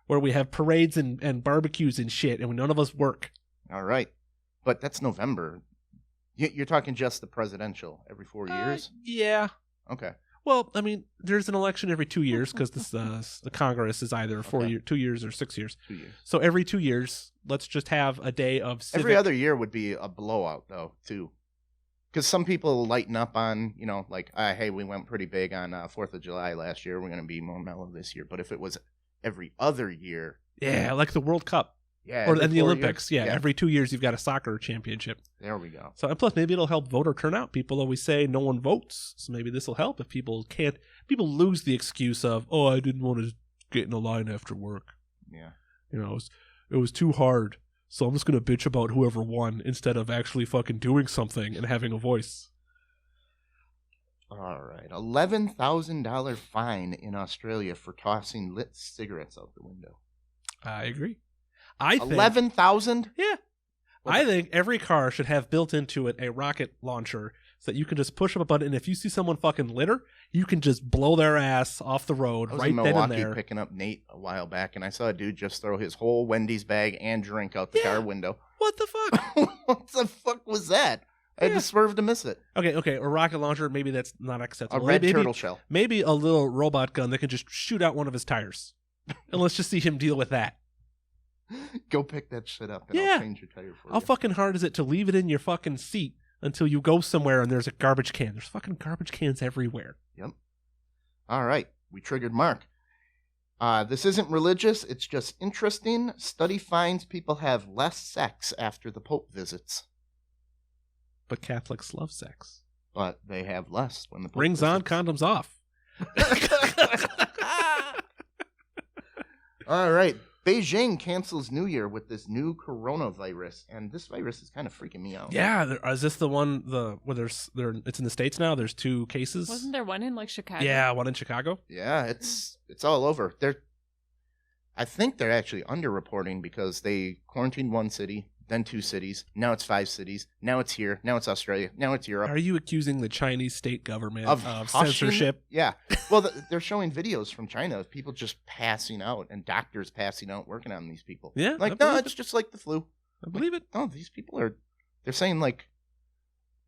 [SPEAKER 3] where we have parades and barbecues and shit and none of us work.
[SPEAKER 2] All right. But that's November. You're talking just the presidential every 4 years?
[SPEAKER 3] Yeah.
[SPEAKER 2] Okay.
[SPEAKER 3] Well, I mean, there's an election every 2 years because the Congress is either 2 years or 6 years.
[SPEAKER 2] 2 years.
[SPEAKER 3] So every 2 years, let's just have a day of civic.
[SPEAKER 2] Every other year would be a blowout, though, too. Because some people lighten up on, like, hey, we went pretty big on 4th of July last year. We're going to be more mellow this year. But if it was every other year.
[SPEAKER 3] Yeah, like the World Cup.
[SPEAKER 2] Yeah.
[SPEAKER 3] Or
[SPEAKER 2] every
[SPEAKER 3] and the
[SPEAKER 2] 4
[SPEAKER 3] Olympics.
[SPEAKER 2] years.
[SPEAKER 3] Yeah, every 2 years you've got a soccer championship.
[SPEAKER 2] There we go.
[SPEAKER 3] So, and plus, maybe it'll help voter turnout. People always say no one votes. So maybe this will help if people lose the excuse of, oh, I didn't want to get in a line after work.
[SPEAKER 2] Yeah.
[SPEAKER 3] It was too hard. So I'm just going to bitch about whoever won instead of actually fucking doing something and having a voice.
[SPEAKER 2] All right. $11,000 fine in Australia for tossing lit cigarettes out the window.
[SPEAKER 3] I agree. I think
[SPEAKER 2] 11,000?
[SPEAKER 3] Yeah. I think every car should have built into it a rocket launcher so that you can just push up a button, and if you see someone fucking litter, you can just blow their ass off the road
[SPEAKER 2] I was
[SPEAKER 3] right
[SPEAKER 2] in
[SPEAKER 3] then and
[SPEAKER 2] Milwaukee
[SPEAKER 3] there.
[SPEAKER 2] picking up Nate a while back, and I saw a dude just throw his whole Wendy's bag and drink out the
[SPEAKER 3] Yeah.
[SPEAKER 2] car window.
[SPEAKER 3] What the fuck?
[SPEAKER 2] What the fuck was that? I had
[SPEAKER 3] Yeah.
[SPEAKER 2] to swerve to miss it.
[SPEAKER 3] Okay, a rocket launcher, maybe that's not
[SPEAKER 2] A
[SPEAKER 3] acceptable.
[SPEAKER 2] red
[SPEAKER 3] maybe,
[SPEAKER 2] turtle shell.
[SPEAKER 3] Maybe a little robot gun that can just shoot out one of his tires. And let's just see him deal with that.
[SPEAKER 2] Go pick that shit up, and
[SPEAKER 3] Yeah.
[SPEAKER 2] I'll change your tire for
[SPEAKER 3] How
[SPEAKER 2] you.
[SPEAKER 3] fucking hard is it to leave it in your fucking seat until you go somewhere and there's a garbage can? There's fucking garbage cans everywhere.
[SPEAKER 2] Yep. All right. We triggered Mark. This isn't religious. It's just interesting. Study finds people have less sex after the Pope visits,
[SPEAKER 3] But Catholics love sex.
[SPEAKER 2] but they have less when the Pope
[SPEAKER 3] Rings on,
[SPEAKER 2] visits.
[SPEAKER 3] condoms off.
[SPEAKER 2] All right. Beijing cancels New Year with this new coronavirus, and this virus is kind of freaking me out.
[SPEAKER 3] Yeah, is this the one where it's in the States now? There's 2 cases.
[SPEAKER 4] Wasn't there one in like Chicago?
[SPEAKER 3] Yeah, one in Chicago.
[SPEAKER 2] Yeah, it's all over. I think they're actually underreporting because they quarantined 1 city, then 2 cities. Now it's 5 cities. Now it's here. Now it's Australia. Now it's Europe.
[SPEAKER 3] Are you accusing the Chinese state government
[SPEAKER 2] Of
[SPEAKER 3] of
[SPEAKER 2] hushing-
[SPEAKER 3] censorship?
[SPEAKER 2] Yeah. Well, they're showing videos from China of people just passing out and doctors passing out working on these people.
[SPEAKER 3] Yeah, I
[SPEAKER 2] Like, no,
[SPEAKER 3] believe
[SPEAKER 2] it's just like the flu.
[SPEAKER 3] I believe it.
[SPEAKER 2] No, these people they're saying like,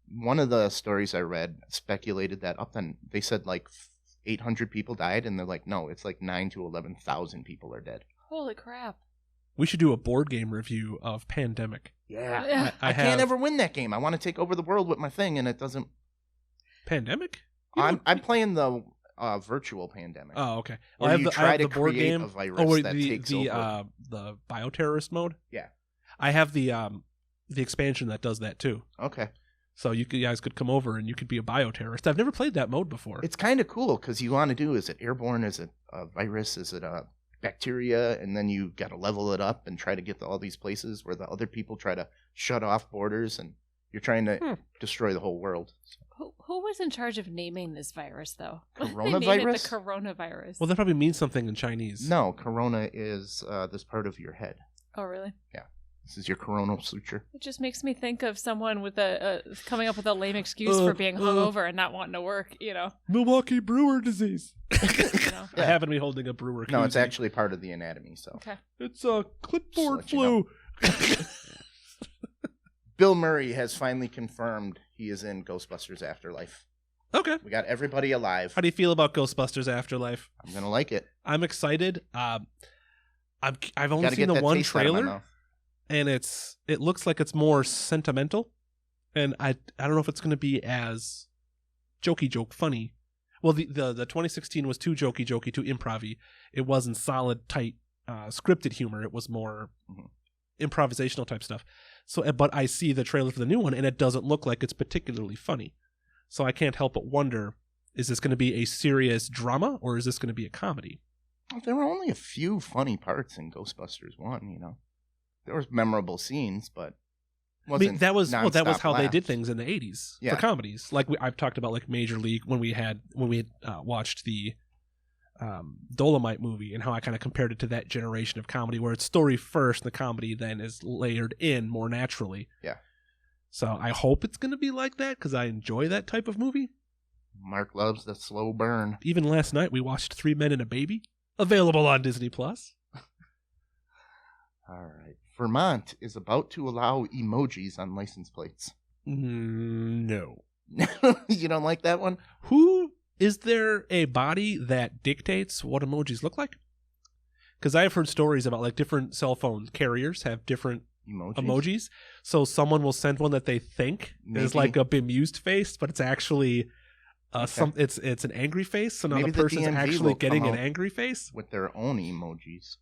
[SPEAKER 2] one of the stories I read speculated that they said like 800 people died, and they're like, no, it's like 9,000 to 11,000 people are dead.
[SPEAKER 4] Holy crap.
[SPEAKER 3] We should do a board game review of Pandemic.
[SPEAKER 2] Yeah.
[SPEAKER 4] Yeah.
[SPEAKER 2] I
[SPEAKER 3] have
[SPEAKER 2] can't ever win that game. I want to take over the world with my thing, and it doesn't.
[SPEAKER 3] Pandemic.
[SPEAKER 2] I'm playing the virtual Pandemic.
[SPEAKER 3] Oh, okay.
[SPEAKER 2] Where
[SPEAKER 3] I have
[SPEAKER 2] you
[SPEAKER 3] the,
[SPEAKER 2] try
[SPEAKER 3] I have
[SPEAKER 2] to
[SPEAKER 3] the board
[SPEAKER 2] create
[SPEAKER 3] game.
[SPEAKER 2] a virus
[SPEAKER 3] wait,
[SPEAKER 2] that takes
[SPEAKER 3] the
[SPEAKER 2] over.
[SPEAKER 3] the bioterrorist mode.
[SPEAKER 2] Yeah.
[SPEAKER 3] I have the expansion that does that too.
[SPEAKER 2] Okay.
[SPEAKER 3] So you guys could come over and you could be a bioterrorist. I've never played that mode before.
[SPEAKER 2] It's kind of cool because you want to do, is it airborne? Is it a virus? Is it a bacteria? And then you got to level it up and try to get to all these places where the other people try to shut off borders, and you're trying to destroy the whole world.
[SPEAKER 4] Who was in charge of naming this virus, though? They named it
[SPEAKER 2] Coronavirus?
[SPEAKER 4] the coronavirus.
[SPEAKER 3] Well, that probably means something in Chinese.
[SPEAKER 2] No, corona is this part of your head.
[SPEAKER 4] Oh, really?
[SPEAKER 2] This is your coronal suture.
[SPEAKER 4] It just makes me think of someone with coming up with a lame excuse for being hungover and not wanting to work,
[SPEAKER 3] Milwaukee Brewer disease.
[SPEAKER 4] You know?
[SPEAKER 3] I happen to be holding a brewer.
[SPEAKER 2] No, it's
[SPEAKER 3] koozie.
[SPEAKER 2] actually part of the anatomy. So
[SPEAKER 4] Okay.
[SPEAKER 3] It's a clipboard
[SPEAKER 2] Just let you
[SPEAKER 3] flu.
[SPEAKER 2] Bill Murray has finally confirmed he is in Ghostbusters Afterlife.
[SPEAKER 3] Okay.
[SPEAKER 2] We got everybody alive.
[SPEAKER 3] How do you feel about Ghostbusters Afterlife?
[SPEAKER 2] I'm gonna like it.
[SPEAKER 3] I'm excited. I've only
[SPEAKER 2] Gotta
[SPEAKER 3] seen
[SPEAKER 2] get
[SPEAKER 3] the
[SPEAKER 2] that
[SPEAKER 3] one
[SPEAKER 2] taste out of my
[SPEAKER 3] trailer,
[SPEAKER 2] mouth.
[SPEAKER 3] and it looks like it's more sentimental, and I don't know if it's going to be as jokey funny. Well, the 2016 was too jokey, too improv-y. It wasn't solid, tight, scripted humor. It was more improvisational type stuff. So, but I see the trailer for the new one, and it doesn't look like it's particularly funny. So I can't help but wonder: is this going to be a serious drama, or is this going to be a comedy?
[SPEAKER 2] There were only a few funny parts in Ghostbusters 1, There was memorable scenes, but wasn't
[SPEAKER 3] that was how
[SPEAKER 2] nonstop
[SPEAKER 3] they did
[SPEAKER 2] laughs.
[SPEAKER 3] things in the 80s
[SPEAKER 2] Yeah.
[SPEAKER 3] for comedies. Like I've talked about, like Major League when we had watched the Dolomite movie, and how I kind of compared it to that generation of comedy where it's story first, and the comedy then is layered in more naturally.
[SPEAKER 2] Yeah.
[SPEAKER 3] So I hope it's going to be like that because I enjoy that type of movie.
[SPEAKER 2] Mark loves the slow burn.
[SPEAKER 3] Even last night we watched 3 Men and a Baby, available on Disney Plus.
[SPEAKER 2] All right. Vermont is about to allow emojis on license plates.
[SPEAKER 3] No.
[SPEAKER 2] You don't like that one?
[SPEAKER 3] Is there a body that dictates what emojis look like? Because I've heard stories about like different cell phone carriers have different emojis. So someone will send one that they think is
[SPEAKER 2] Maybe.
[SPEAKER 3] like a bemused face, but it's actually
[SPEAKER 2] Okay.
[SPEAKER 3] it's an angry face. So now
[SPEAKER 2] Maybe
[SPEAKER 3] the
[SPEAKER 2] the
[SPEAKER 3] person's
[SPEAKER 2] DMV
[SPEAKER 3] actually
[SPEAKER 2] will
[SPEAKER 3] getting
[SPEAKER 2] come
[SPEAKER 3] an
[SPEAKER 2] out
[SPEAKER 3] angry face.
[SPEAKER 2] With their own emojis.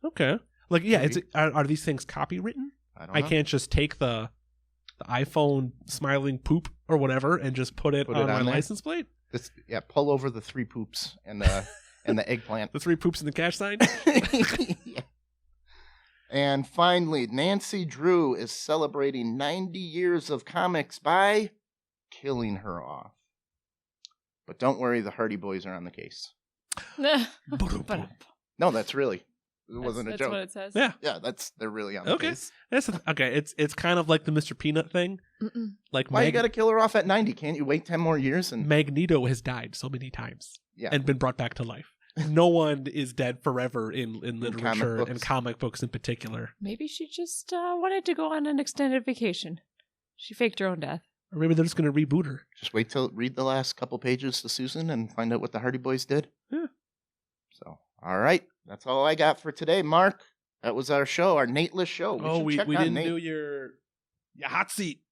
[SPEAKER 3] Okay. Like, yeah,
[SPEAKER 2] Maybe.
[SPEAKER 3] are these things copywritten?
[SPEAKER 2] I don't
[SPEAKER 3] I
[SPEAKER 2] know.
[SPEAKER 3] can't just take the iPhone smiling poop or whatever and just put it
[SPEAKER 2] Put it
[SPEAKER 3] on my
[SPEAKER 2] on there?
[SPEAKER 3] license plate.
[SPEAKER 2] Pull over the 3 poops and the and the eggplant.
[SPEAKER 3] The 3 poops in the cash sign.
[SPEAKER 2] Yeah. And finally, Nancy Drew is celebrating 90 years of comics by killing her off. But don't worry, the Hardy Boys are on the case.
[SPEAKER 4] But
[SPEAKER 2] No, that's really. It wasn't a
[SPEAKER 4] that's
[SPEAKER 2] joke.
[SPEAKER 4] what it says.
[SPEAKER 3] Yeah.
[SPEAKER 2] Yeah, they're really on the
[SPEAKER 3] Okay.
[SPEAKER 2] case.
[SPEAKER 3] Okay. It's kind of like the Mr. Peanut thing.
[SPEAKER 4] Mm-mm.
[SPEAKER 3] Like
[SPEAKER 2] Why you got to kill her off at 90? Can't you wait 10 more years? And
[SPEAKER 3] Magneto has died so many times
[SPEAKER 2] yeah,
[SPEAKER 3] and been brought back to life. No one is dead forever in literature
[SPEAKER 2] comic
[SPEAKER 3] and
[SPEAKER 2] books.
[SPEAKER 3] comic books in particular.
[SPEAKER 4] Maybe she just wanted to go on an extended vacation. She faked her own death.
[SPEAKER 3] Or maybe they're just going to reboot her.
[SPEAKER 2] just wait till read the last couple pages to Susan and find out what the Hardy Boys did.
[SPEAKER 3] Yeah.
[SPEAKER 2] So, all right, that's all I got for today, Mark. That was our show, our Nateless show.
[SPEAKER 3] We
[SPEAKER 2] should check on
[SPEAKER 3] didn't
[SPEAKER 2] Nate.
[SPEAKER 3] do your hot seat.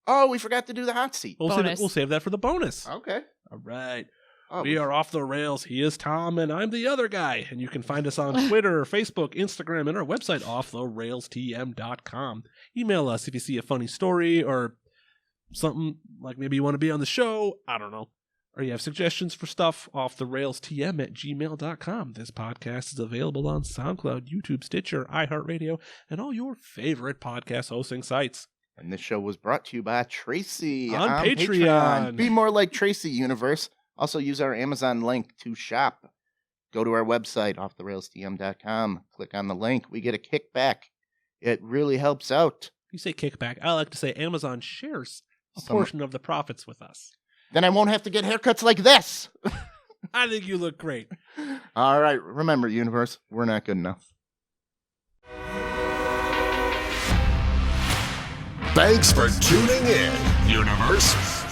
[SPEAKER 2] Oh, we forgot to do the hot seat.
[SPEAKER 4] Bonus.
[SPEAKER 3] We'll save that for the bonus.
[SPEAKER 2] Okay.
[SPEAKER 3] All right.
[SPEAKER 2] Oh,
[SPEAKER 3] We are off the rails. He is Tom, and I'm the other guy. And you can find us on Twitter, Facebook, Instagram, and our website, offtherailstm.com. Email us if you see a funny story or something like maybe you want to be on the show. I don't know. Or you have suggestions for stuff, offtherailstm@gmail.com. This podcast is available on SoundCloud, YouTube, Stitcher, iHeartRadio, and all your favorite podcast hosting sites.
[SPEAKER 2] And this show was brought to you by Tracy
[SPEAKER 3] On Patreon.
[SPEAKER 2] Be more like Tracy, universe. Also use our Amazon link to shop. Go to our website, offtherailstm.com. Click on the link. We get a kickback. It really helps out.
[SPEAKER 3] You say kickback. I like to say Amazon shares a
[SPEAKER 2] Some-
[SPEAKER 3] portion of the profits with us.
[SPEAKER 2] Then I won't have to get haircuts like this.
[SPEAKER 3] I think you look great.
[SPEAKER 2] All right. Remember, universe, we're not good enough.
[SPEAKER 1] Thanks for tuning in, universe.